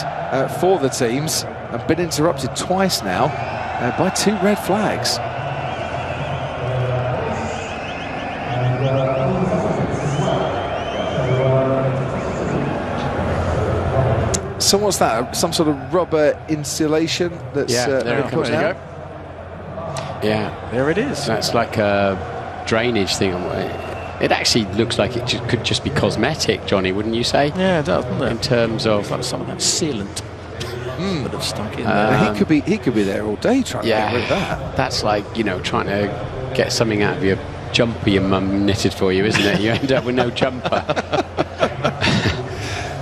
for the teams, and been interrupted twice now by 2 red flags. So what's that? Some sort of rubber insulation that's there it comes out. Yeah, there it is. That's like a drainage thing. It actually looks like it could just be cosmetic, Johnny, wouldn't you say? Yeah, it does, doesn't it? In terms of like some of that sealant that have stuck in there. He could be there all day trying to get rid of that. That's like, you know, trying to get something out of your jumper your mum knitted for you, isn't it? You end up with no jumper.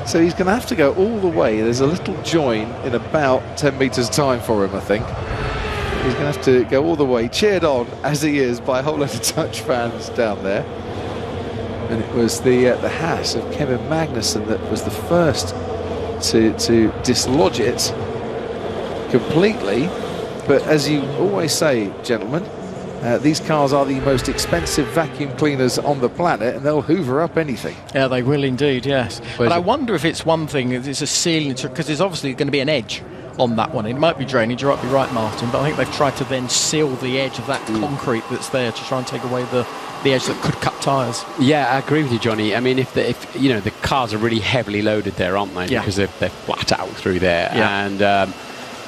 So he's going to have to go all the way. There's a little join in about 10 metres time for him, I think. He's going to have to go all the way, cheered on as he is by a whole lot of touch fans down there. And it was the Haas of Kevin Magnussen that was the first to dislodge it completely. But as you always say, gentlemen, these cars are the most expensive vacuum cleaners on the planet, and they'll hoover up anything. Yeah, they will indeed, yes. But I wonder if it's one thing, it's a sealing, because there's obviously going to be an edge on that one. It might be drainage, you might be right, Martin, but I think they've tried to then seal the edge of that concrete that's there to try and take away the edge that could cut tyres. Yeah, I agree with you, Johnny. I mean, if you know, the cars are really heavily loaded there, aren't they? Yeah. Because they're flat out through there. Yeah. And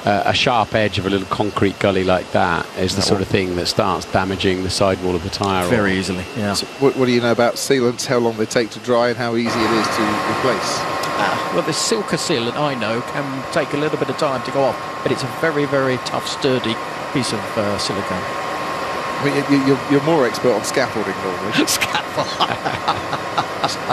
a sharp edge of a little concrete gully like that is the sort of thing that starts damaging the sidewall of the tyre. Very easily, yeah. So what do you know about sealants, how long they take to dry and how easy it is to replace? Well, the Silka sealant, I know, can take a little bit of time to go off, but it's a very, very tough, sturdy piece of silicone. I mean, you're more expert on scaffolding normally. Scaffold.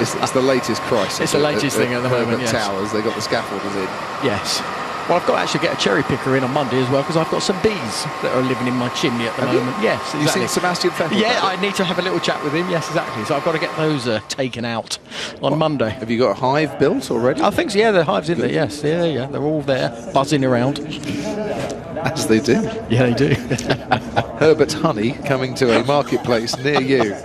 It's the latest crisis. It's the latest thing at the moment, yes. Towers, they got the scaffolders in. Yes. Well, I've got to actually get a cherry picker in on Monday as well, because I've got some bees that are living in my chimney at the moment. Yes, exactly. You've seen Sebastian Vettel? Yeah, I need to have a little chat with him. Yes, exactly. So I've got to get those taken out on Monday. Have you got a hive built already? I think so, yeah, the hive's in there, yes. Yeah, they're all there, buzzing around. As they do. Yeah, they do. Herbert's honey coming to a marketplace near you.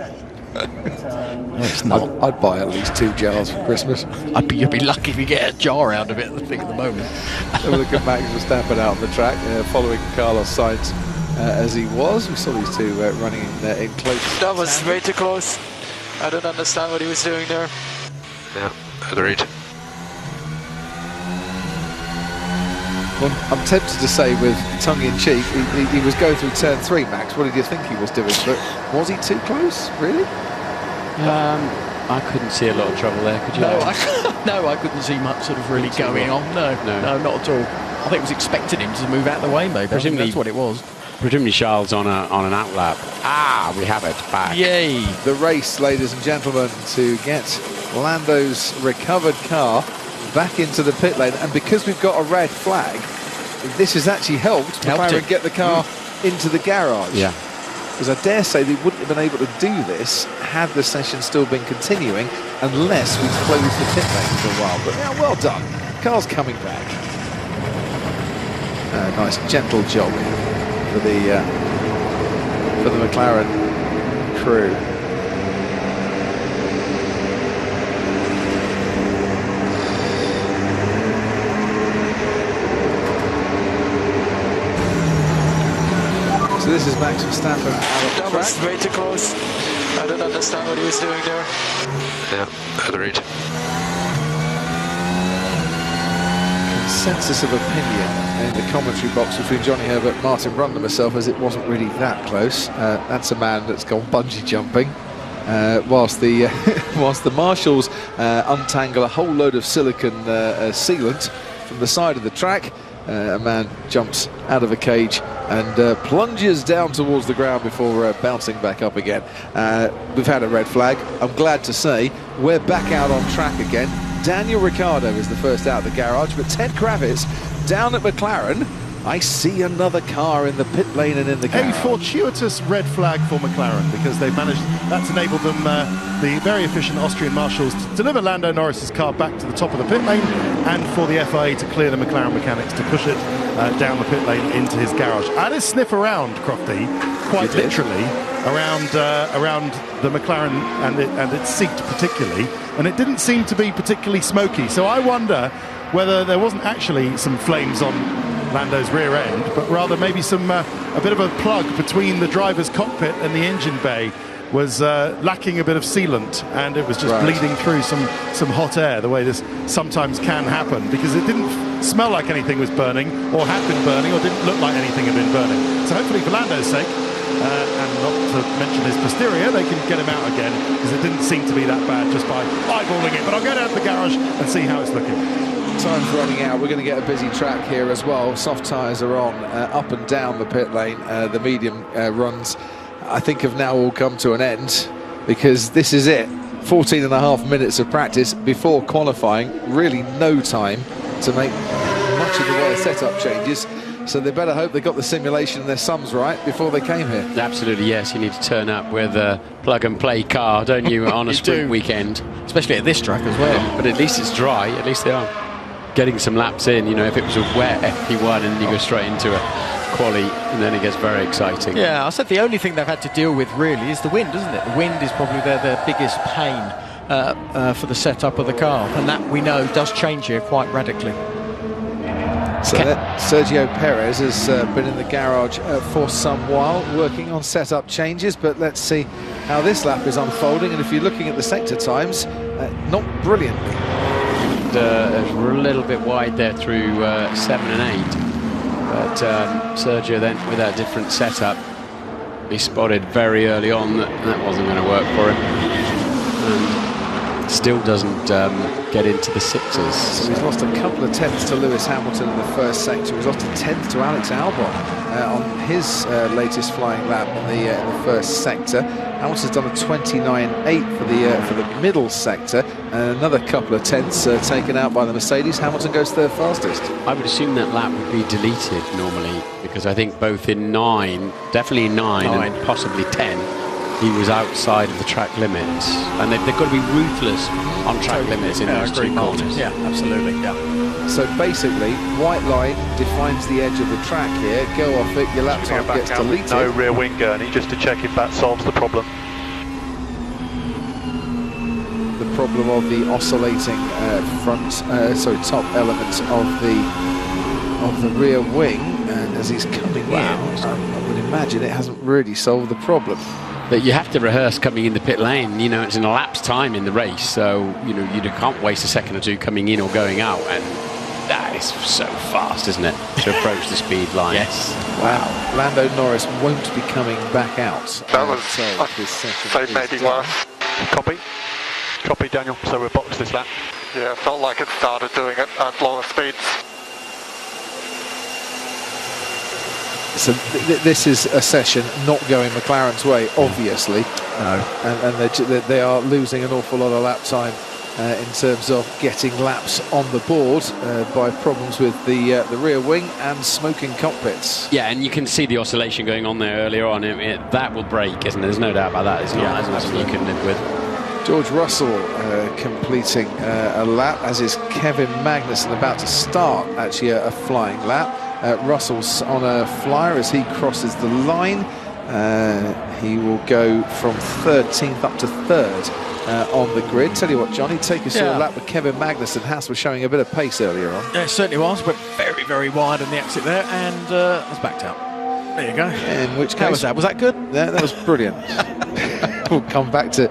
No, it's not. I'd buy at least 2 jars for Christmas. You'd be lucky if you get a jar out of it, I think, at the moment. Have a look at Max Verstappen out on the track, following Carlos Sainz as he was. We saw these two running in close. That was way too close. I don't understand what he was doing there. Yeah, agreed. Well, I'm tempted to say with tongue-in-cheek, he was going through turn 3, Max. What did you think he was doing? But was he too close, really? I couldn't see a lot of trouble there, could you? No, I couldn't see much sort of really going on. No, not at all. I think it was expecting him to move out of the way, maybe. Presumably, that's what it was. Presumably Charles on an outlap. We have it back. Yay! The race, ladies and gentlemen, to get Lando's recovered car back into the pit lane. And because we've got a red flag, this has actually helped McLaren get the car into the garage. Yeah. Because I dare say they wouldn't have been able to do this had the session still been continuing, unless we'd closed the pit lane for a while. But yeah, well done. Car's coming back. Nice gentle jog for the McLaren crew. So this is Max Verstappen out of the track. That was way too close. I don't understand what he was doing there. Yeah, agreed. Consensus of opinion in the commentary box between Johnny Herbert, Martin Brundle and myself, as it wasn't really that close. That's a man that's gone bungee jumping. Whilst the marshals untangle a whole load of silicon sealant from the side of the track, a man jumps out of a cage and plunges down towards the ground before bouncing back up again. We've had a red flag. I'm glad to say we're back out on track again. Daniel Ricciardo is the first out of the garage, but Ted Kravitz down at McLaren. I see another car in the pit lane and in the garage. A fortuitous red flag for McLaren, because they've managed, that's enabled them, the very efficient Austrian marshals, to deliver Lando Norris's car back to the top of the pit lane, and for the FIA to clear the McLaren mechanics to push it down the pit lane into his garage. I had a sniff around, Crofty, quite literally, around the McLaren and its seat particularly, and it didn't seem to be particularly smoky. So I wonder whether there wasn't actually some flames on Lando's rear end, but rather maybe some a bit of a plug between the driver's cockpit and the engine bay, was lacking a bit of sealant, and it was just bleeding through some hot air, the way this sometimes can happen, because it didn't smell like anything was burning or had been burning or didn't look like anything had been burning. So hopefully for Lando's sake, and not to mention his posterior, they can get him out again, because it didn't seem to be that bad just by eyeballing it. But I'll go down to the garage and see how it's looking. Time's running out. We're going to get a busy track here as well. Soft tyres are on up and down the pit lane. The medium runs, I think, have now all come to an end, because this is it. 14.5 minutes of practice before qualifying. Really no time to make much of the way of setup changes. So they better hope they got the simulation and their sums right before they came here. Absolutely, yes. You need to turn up with a plug-and-play car, don't you, on a sprint weekend? Especially at this track as well. But at least it's dry. At least they are getting some laps in. You know, if it was a wet FP1 and you go straight into a quali, and then it gets very exciting. Yeah, I said the only thing they've had to deal with really is the wind, isn't it? The wind is probably their biggest pain for the setup of the car, and that we know does change here quite radically. So Sergio Perez has been in the garage for some while, working on setup changes, but let's see how this lap is unfolding. And if you're looking at the sector times, not brilliant. And a little bit wide there through 7 and 8. But Sergio then, with that different setup, he spotted very early on that wasn't going to work for him. And still doesn't get into the sixes. So he's lost a couple of tenths to Lewis Hamilton in the first sector. He's lost a tenth to Alex Albon on his latest flying lap in the first sector. Hamilton's done a 29.8 for the middle sector, and another couple of tenths taken out by the Mercedes. Hamilton goes third fastest. I would assume that lap would be deleted normally, because I think both in 9, definitely 9 and possibly 10, he was outside of the track limits, and they've got to be ruthless on track limits in those two corners. Yeah, absolutely. Yeah. So basically, white line defines the edge of the track here. Go off it, your lap time gets deleted. No rear wing gurney, just to check if that solves the problem. The problem of the oscillating top element of the rear wing, and as he's coming in, I would imagine it hasn't really solved the problem. But you have to rehearse coming in the pit lane. You know, it's in a lap's time in the race, so you know you can't waste a second or two coming in or going out, and that is so fast, isn't it, to approach the speed line? Yes. Wow. Lando Norris won't be coming back out. That was so maybe worse. Copy, Daniel. So we'll box this lap. Yeah, it felt like it started doing it at lower speeds. So this is a session not going McLaren's way, obviously. No. And they are losing an awful lot of lap time in terms of getting laps on the board by problems with the rear wing and smoking cockpits. Yeah, and you can see the oscillation going on there earlier on. That will break, isn't there? There's no doubt about that. It's not something you can live with. George Russell completing a lap, as is Kevin Magnussen about to start actually a flying lap. Russell's on a flyer as he crosses the line. He will go from 13th up to 3rd on the grid. Tell you what, Johnny, take us through a lap with Kevin Magnussen. Haas was showing a bit of pace earlier on. Yeah, it certainly was. Went very, very wide on the exit there, and has backed out. There you go. In which case, how was that? Was that good? Yeah, that was brilliant. We'll come back to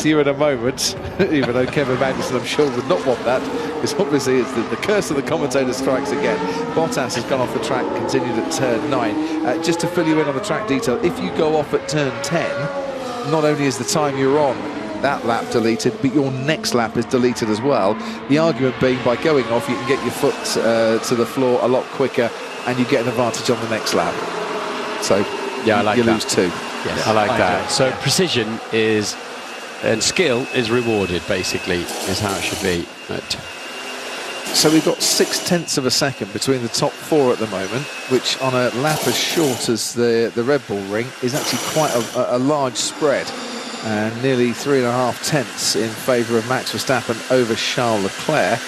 you in a moment, even though Kevin Magnussen, I'm sure, would not want that, because obviously it's the curse of the commentator strikes again. Bottas has gone off the track, continued at turn 9. Just to fill you in on the track detail, if you go off at turn 10, not only is the time you're on that lap deleted, but your next lap is deleted as well. The argument being, by going off, you can get your foot to the floor a lot quicker, and you get an advantage on the next lap. So yeah, I like you that. lose 2. Yes, I like that. So precision is, and skill is rewarded, basically, is how it should be. But so we've got 0.6 of a second between the top 4 at the moment, which on a lap as short as the Red Bull ring is actually quite a large spread, and nearly 3.5 tenths in favour of Max Verstappen over Charles Leclerc.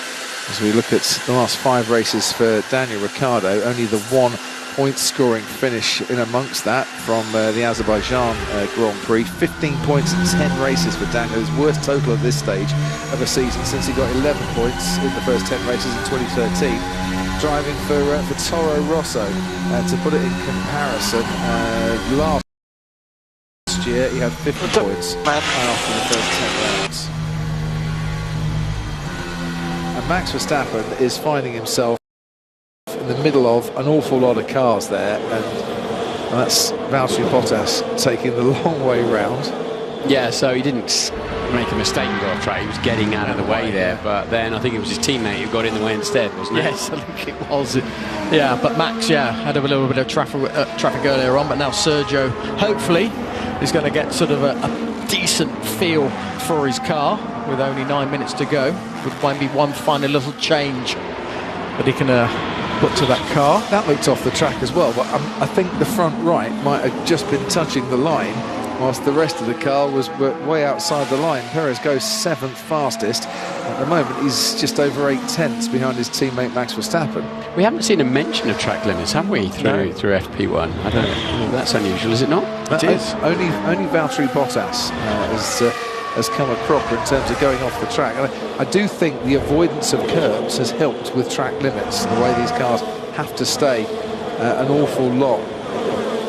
As we look at the last 5 races for Daniel Ricciardo, only the 1 point scoring finish in amongst that from the Azerbaijan Grand Prix. 15 points in 10 races for Daniel, his worst total at this stage of a season since he got 11 points in the first 10 races in 2013. Driving for Toro Rosso. To put it in comparison, last last year. He had 50 points after the first 10 rounds. And Max Verstappen is finding himself in the middle of an awful lot of cars there, and that's Valtteri Bottas taking the long way round. Yeah, so he didn't make a mistake and go off track. He was getting out of the way there, but then I think it was his teammate who got in the way instead, wasn't it? Yes, I think it was. Yeah, but Max, had a little bit of traffic earlier on, but now Sergio, hopefully, is going to get sort of a decent feel for his car with only 9 minutes to go, with maybe one final little change that he can put to that car. That looked off the track as well, but I think the front right might have just been touching the line, whilst the rest of the car was way outside the line. Perez goes 7th fastest. At the moment, he's just over 8/10 behind his teammate Max Verstappen. We haven't seen a mention of track limits, have we, through FP1? I don't know. That's unusual, is it not? It is. Only Valtteri Bottas has come a cropper in terms of going off the track. And I do think the avoidance of curbs has helped with track limits, the way these cars have to stay an awful lot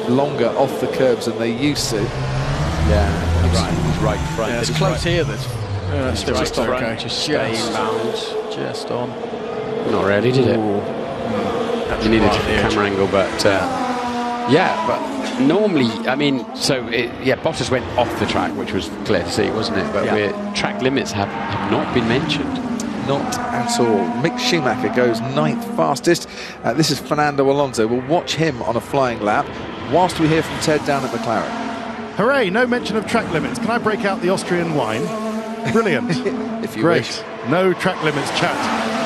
longer off the curbs than they used to. Yeah, he's right front. Yeah, it's close here. That's just okay. Front, just stay in bounds. Just on. Not really, did it? You needed a camera angle, but yeah, but normally, I mean, Bottas went off the track, which was clear to see, wasn't it? But track limits have not been mentioned. Not at all. Mick Schumacher goes 9th fastest. This is Fernando Alonso. We'll watch him on a flying lap whilst we hear from Ted down at McLaren. Hooray, no mention of track limits. Can I break out the Austrian wine? Brilliant. If you Great. wish. No track limits chat.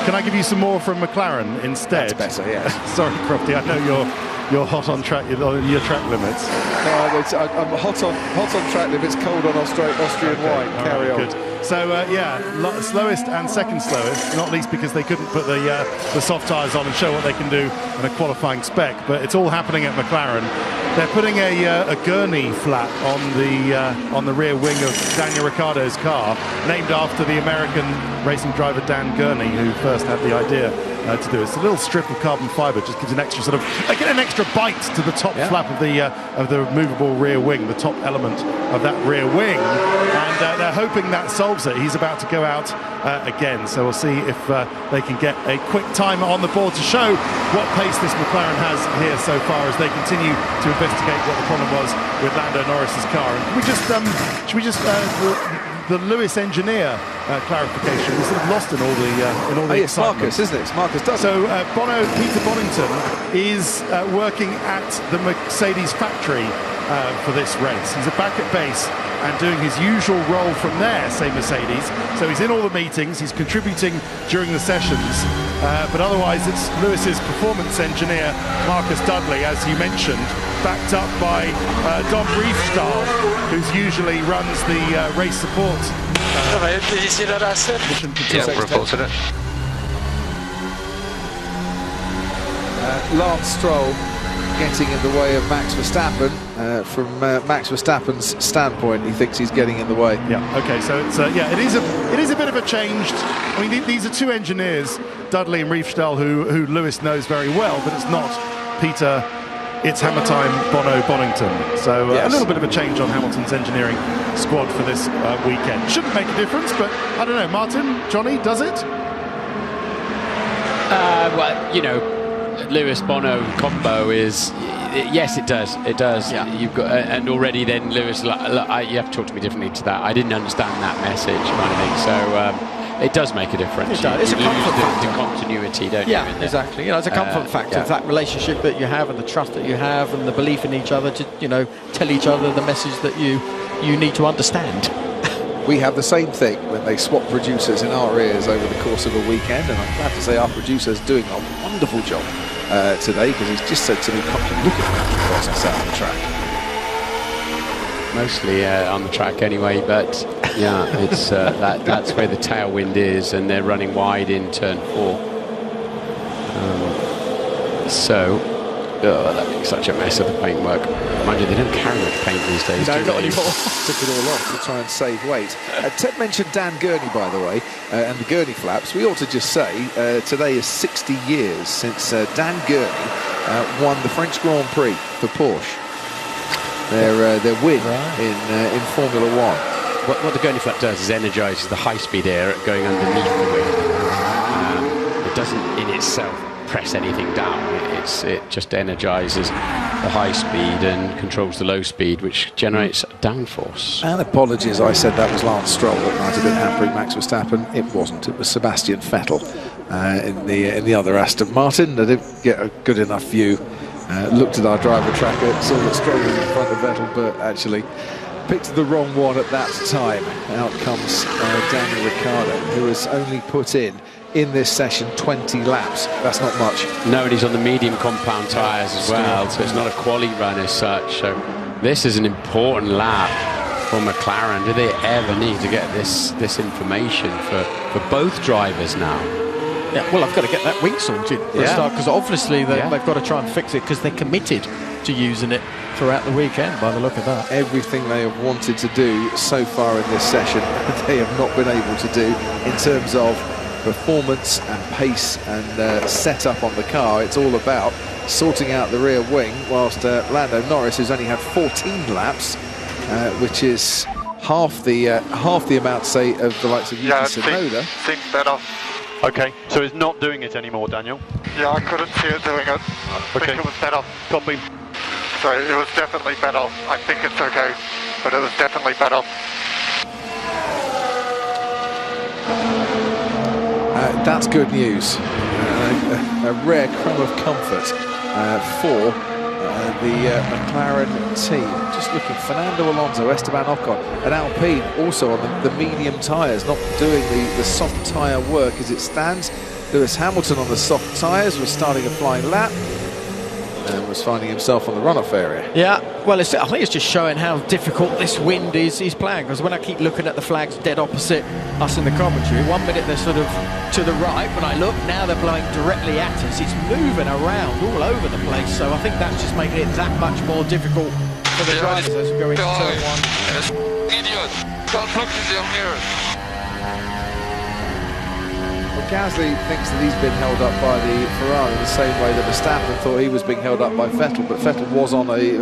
Can I give you some more from McLaren instead? That's better, yes. Sorry, Crofty, I know you're hot on track, your track limits. I'm hot on track limits, cold on Austrian wine. Carry on. Good. So, slowest and second slowest, not least because they couldn't put the soft tyres on and show what they can do in a qualifying spec, but it's all happening at McLaren. They're putting a gurney flap on the rear wing of Daniel Ricciardo's car, named after the American racing driver Dan Gurney, who first had the idea to do it. It's a little strip of carbon fibre, just gives an extra an extra bite to the top flap of the movable rear wing, the top element of that rear wing, and they're hoping that solves it. He's about to go out again, so we'll see if they can get a quick timer on the board to show what pace this McLaren has here so far as they continue to investigate what the problem was with Lando Norris's car. And should we just the Lewis engineer clarification was sort of lost in all the it's Marcus, isn't it? It's Marcus Douglas. So Peter Bonington is working at the Mercedes factory for this race. He's back at base and doing his usual role from there, say Mercedes. So he's in all the meetings, he's contributing during the sessions, but otherwise it's Lewis's performance engineer, Marcus Dudley, as you mentioned, backed up by Dom Riefstahl, who's usually runs the race support. Did you see that asset? Yeah, reported it. Lance Stroll getting in the way of Max Verstappen. From Max Verstappen's standpoint, he thinks he's getting in the way. Yeah. Okay. So it's it is a bit of a change. I mean, these are two engineers, Dudley and Riefstahl, who Lewis knows very well, but it's not Peter. It's Hammer Time, Bonington. So a little bit of a change on Hamilton's engineering squad for this weekend. Shouldn't make a difference, but I don't know. Martin, Johnny, does it? Well, Lewis Bono combo is. Yes, it does. It does. Yeah. You've got, and already then Lewis. You have to talk to me differently to that. I didn't understand that message, kind of thing. So it does make a difference. It does. It's a comfort factor. The continuity, don't you? Yeah, exactly. It's a comfort factor. It's that relationship that you have, and the trust that you have, and the belief in each other to, tell each other the message that you need to understand. We have the same thing when they swap producers in our ears over the course of a weekend, and I'm glad to say our producer's doing a wonderful job today, because he's just said to me, look at that process out on the track. Mostly on the track anyway, but yeah, it's that's where the tailwind is, and they're running wide in turn 4. That makes such a mess of the paintwork. Mind you, they don't carry much paint these days. No, not anymore. Took it all off to try and save weight. Ted mentioned Dan Gurney, by the way, and the Gurney flaps. We ought to just say today is 60 years since Dan Gurney won the French Grand Prix for Porsche. their win in Formula One. What the gurney flap does is energises the high-speed air going underneath the wing. It doesn't in itself press anything down. It just energises the high speed and controls the low speed, which generates downforce. And apologies, I said that was Lance Stroll that might have been hampering Max Verstappen. It wasn't. It was Sebastian Vettel in the other Aston Martin. I didn't get a good enough view. Looked at our driver tracker, saw that Stroll was in front of Vettel, but actually picked the wrong one at that time. Out comes Daniel Ricciardo, who has only put in this session 20 laps. That's not much. No, and he's on the medium compound tyres as well, so it's not a quali run as such. So this is an important lap for McLaren. Do they ever need to get this information for both drivers now? Yeah, well, I've got to get that wing sorted for a start, because obviously they've got to try and fix it, because they're committed to using it throughout the weekend by the look of that. Everything they have wanted to do so far in this session, they have not been able to do in terms of performance and pace and setup on the car. It's all about sorting out the rear wing, whilst Lando Norris, who's only had 14 laps, which is half the amount, say, of the likes of Yuki Tsunoda. Seems better. Okay, so it's not doing it anymore, Daniel? Yeah, I couldn't see it doing it. I think it was better. Copy. So it was definitely better. I think it's okay, but it was definitely better. That's good news. A rare crumb of comfort for the McLaren team. Just looking, Fernando Alonso, Esteban Ocon, and Alpine also on the medium tyres, not doing the soft tyre work as it stands. Lewis Hamilton on the soft tyres was starting a flying lap and was finding himself on the runoff area. Yeah, well, I think it's just showing how difficult this wind is playing, because when I keep looking at the flags dead opposite us in the commentary, 1 minute they're sort of to the right, when I look, now they're blowing directly at us. It's moving around all over the place, so I think that's just making it that much more difficult for the drivers as we go into turn one. Idiot! Don't look in the mirror. Gasly thinks that he's been held up by the Ferrari the same way that Verstappen thought he was being held up by Vettel, but Vettel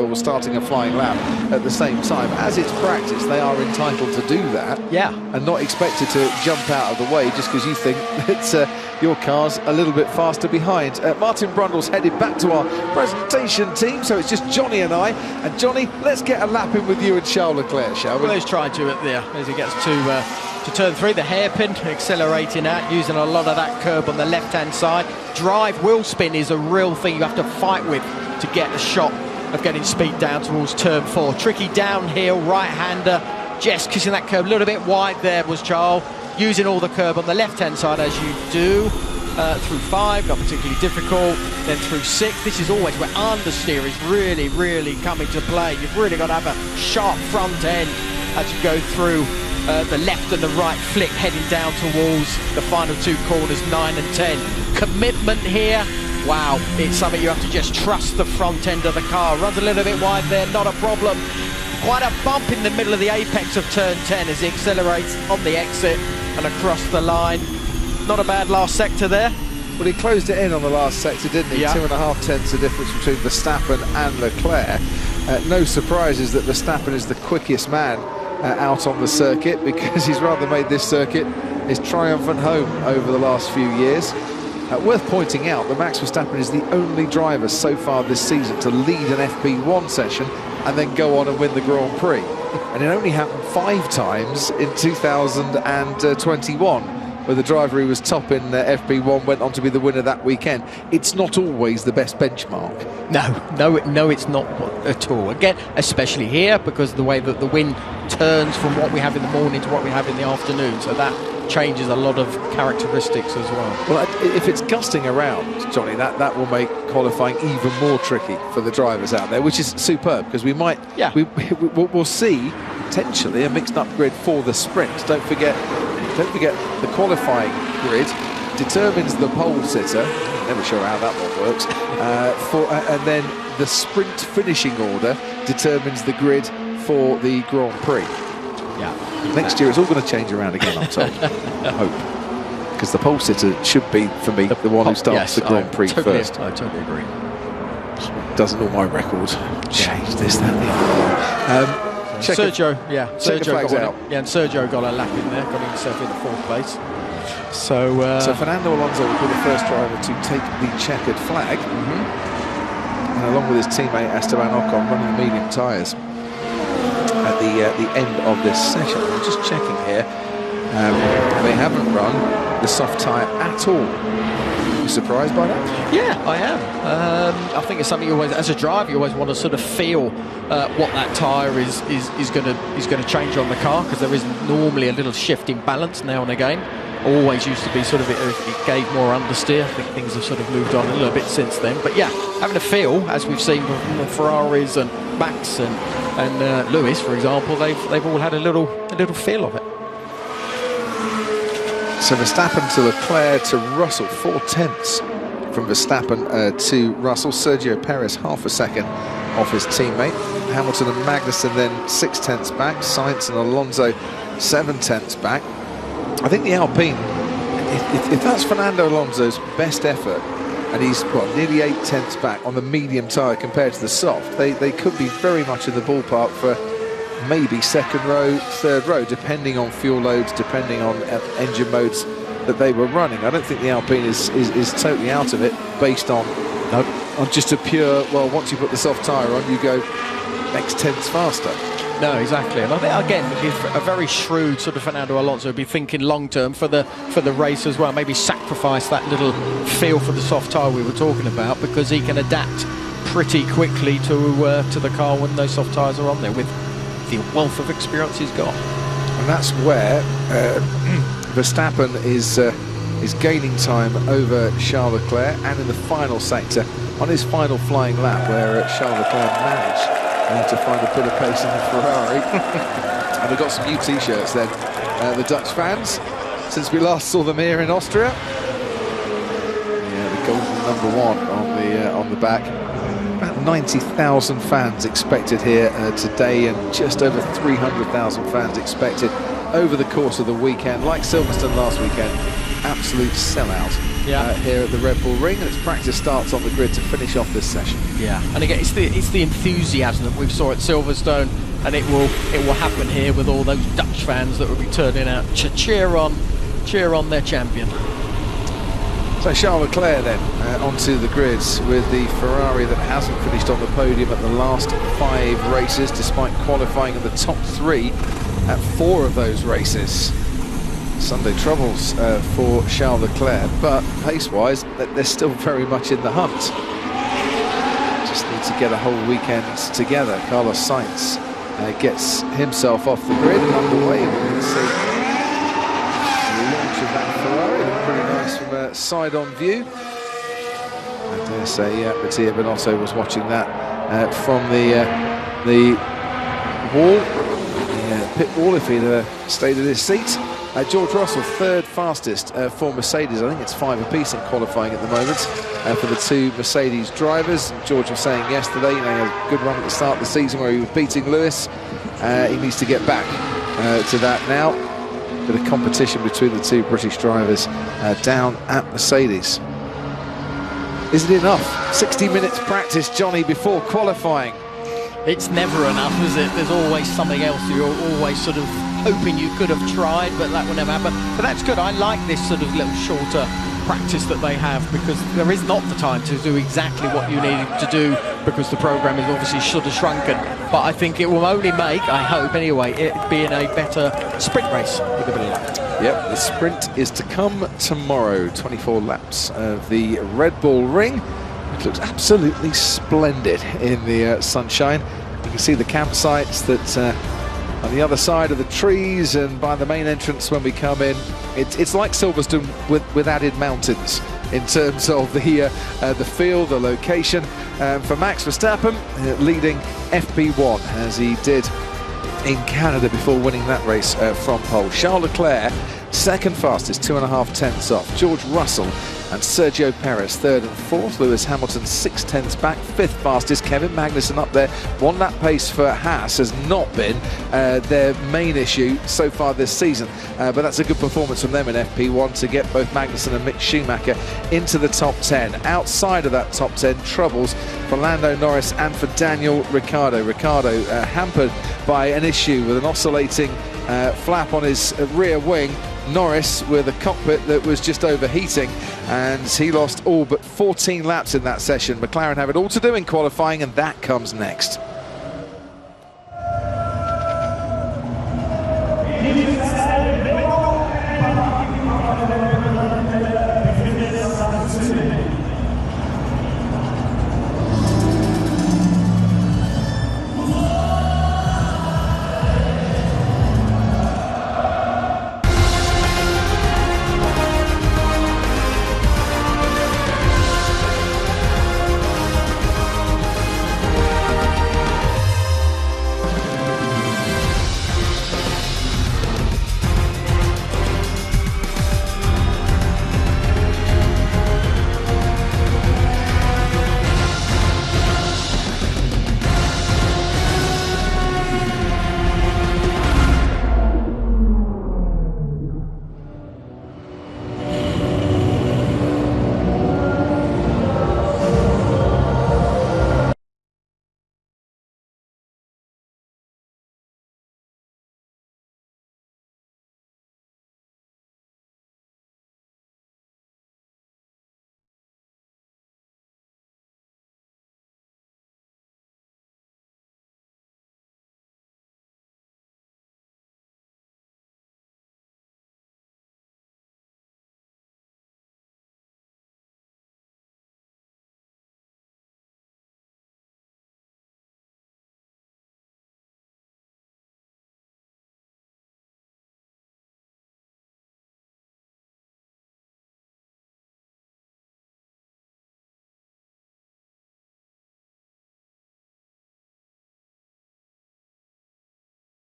was starting a flying lap at the same time. As it's practice, they are entitled to do that, and not expected to jump out of the way just because you think that your car's a little bit faster behind. Martin Brundle's headed back to our presentation team, so it's just Johnny and I. And Johnny, let's get a lap in with you and Charles Leclerc, shall we? Well, he's trying to there as he gets to turn 3, the hairpin, accelerating out, using a lot of that curb on the left-hand side. Drive wheel spin is a real thing you have to fight with to get a shot of getting speed down towards turn 4. Tricky downhill, right-hander, just kissing that curb a little bit wide there was Charles, using all the curb on the left-hand side as you do. Through 5, not particularly difficult, then through 6. This is always where understeer is really, really coming to play. You've really got to have a sharp front end as you go through the left and the right flick, heading down towards the final 2 corners, 9 and 10. Commitment here, wow, it's something you have to just trust the front end of the car. Runs a little bit wide there, not a problem. Quite a bump in the middle of the apex of turn 10 as he accelerates on the exit and across the line. Not a bad last sector there. Well, he closed it in on the last sector, didn't he? 2.5 tenths of difference between Verstappen and Leclerc. No surprises that Verstappen is the quickest man out on the circuit, because he's rather made this circuit his triumphant home over the last few years. Worth pointing out that Max Verstappen is the only driver so far this season to lead an FP1 session and then go on and win the Grand Prix. And it only happened 5 times in 2021, where the driver who was top in FP1 went on to be the winner that weekend. It's not always the best benchmark. No, it's not at all. Again, especially here, because of the way that the wind turns from what we have in the morning to what we have in the afternoon. So that changes a lot of characteristics as well. Well, if it's gusting around, Johnny, that will make qualifying even more tricky for the drivers out there, which is superb, because we'll see potentially a mixed up grid for the sprint. Don't forget the qualifying grid determines the pole sitter. Never sure how that one works. And then the sprint finishing order determines the grid for the Grand Prix. Yeah. Next year it's all going to change around again, I'm told. I hope. Because the pole sitter should be, for me, the one who starts the Grand Prix first. I totally agree. Doesn't all my record change this, that, the other one. Sergio flags got out. and Sergio got a lap in there, got himself in the 4th place. So Fernando Alonso will be the first driver to take the checkered flag, and along with his teammate Esteban Ocon running the medium tyres at the end of this session. I'm just checking here. They haven't run the soft tyre at all. You surprised by that? Yeah, I am. I think it's something you always, as a driver, you always want to sort of feel what that tyre is going to change on the car, because there is normally a little shift in balance now and again. Always used to be sort of it gave more understeer. I think things have sort of moved on a little bit since then. But yeah, having a feel, as we've seen from Ferraris and Max and Lewis, for example, they've all had a little feel of it. So Verstappen to Leclerc to Russell, 4/10 from Verstappen to Russell. Sergio Perez half a second off his teammate. Hamilton and Magnussen then 6/10 back. Sainz and Alonso 7/10 back. I think the Alpine, if that's Fernando Alonso's best effort, and he's nearly 8/10 back on the medium tyre compared to the soft, they could be very much in the ballpark for maybe 2nd row, 3rd row, depending on fuel loads, depending on engine modes that they were running. I don't think the Alpine is totally out of it based on just a pure, well, once you put the soft tyre on, you go next tenths faster. No, exactly. And I think, again, he's a very shrewd sort of Fernando Alonso would be thinking long term for the race as well. Maybe sacrifice that little feel for the soft tyre we were talking about, because he can adapt pretty quickly to the car when those soft tyres are on there, with the wealth of experience he's got. And that's where Verstappen is gaining time over Charles Leclerc, and in the final sector on his final flying lap, where Charles Leclerc managed to find a bit of pace in the Ferrari. And they've got some new t-shirts then, the Dutch fans, since we last saw them here in Austria. Yeah, the golden #1 on the back. About 90,000 fans expected here today, and just over 300,000 fans expected over the course of the weekend. Like Silverstone last weekend, absolute sellout here at the Red Bull Ring, and its practice starts on the grid to finish off this session. Yeah, and again, it's the enthusiasm that we saw at Silverstone, and it will happen here with all those Dutch fans that will be turning out to cheer on their champion. So Charles Leclerc then onto the grids with the Ferrari that hasn't finished on the podium at the last 5 races, despite qualifying in the top 3 at 4 of those races. Sunday troubles for Charles Leclerc, but pace-wise, they're still very much in the hunt. Just need to get a whole weekend together. Carlos Sainz gets himself off the grid and underway, and we can see the launch of that Ferrari. Pretty nice from a side-on view. I dare say Mattia Binotto was watching that from the wall, the pit wall, if he'd stayed in his seat. George Russell, 3rd fastest for Mercedes. I think it's 5 apiece in qualifying at the moment for the 2 Mercedes drivers. George was saying yesterday, he had a good run at the start of the season where he was beating Lewis. He needs to get back to that now. Bit of competition between the 2 British drivers down at Mercedes. Is it enough? 60 minutes practice, Johnny, before qualifying. It's never enough, is it? There's always something else. You're always sort of hoping you could have tried, but that will never happen. But that's good. I like this sort of little shorter practice that they have, because there is not the time to do exactly what you need to do, because the program is obviously sort of shrunken. But I think it will only make, I hope anyway, it being a better sprint race with a bit of luck. Yep, the sprint is to come tomorrow. 24 laps of the Red Bull Ring. It looks absolutely splendid in the sunshine. You can see the campsites that on the other side of the trees, and by the main entrance when we come in, it's like Silverstone with added mountains in terms of the field, the location. For Max Verstappen, leading FP1 as he did in Canada before winning that race from pole. Charles Leclerc, 2nd fastest, 2.5 tenths off. George Russell, and Sergio Perez 3rd and 4th. Lewis Hamilton 6/10ths back, 5th fastest. Kevin Magnussen up there. One lap pace for Haas has not been their main issue so far this season, but that's a good performance from them in FP1 to get both Magnussen and Mick Schumacher into the top 10. Outside of that top 10, troubles for Lando Norris and for Daniel Ricciardo. Ricciardo hampered by an issue with an oscillating flap on his rear wing. Norris with a cockpit that was just overheating, and he lost all but 14 laps in that session. McLaren have it all to do in qualifying, and that comes next.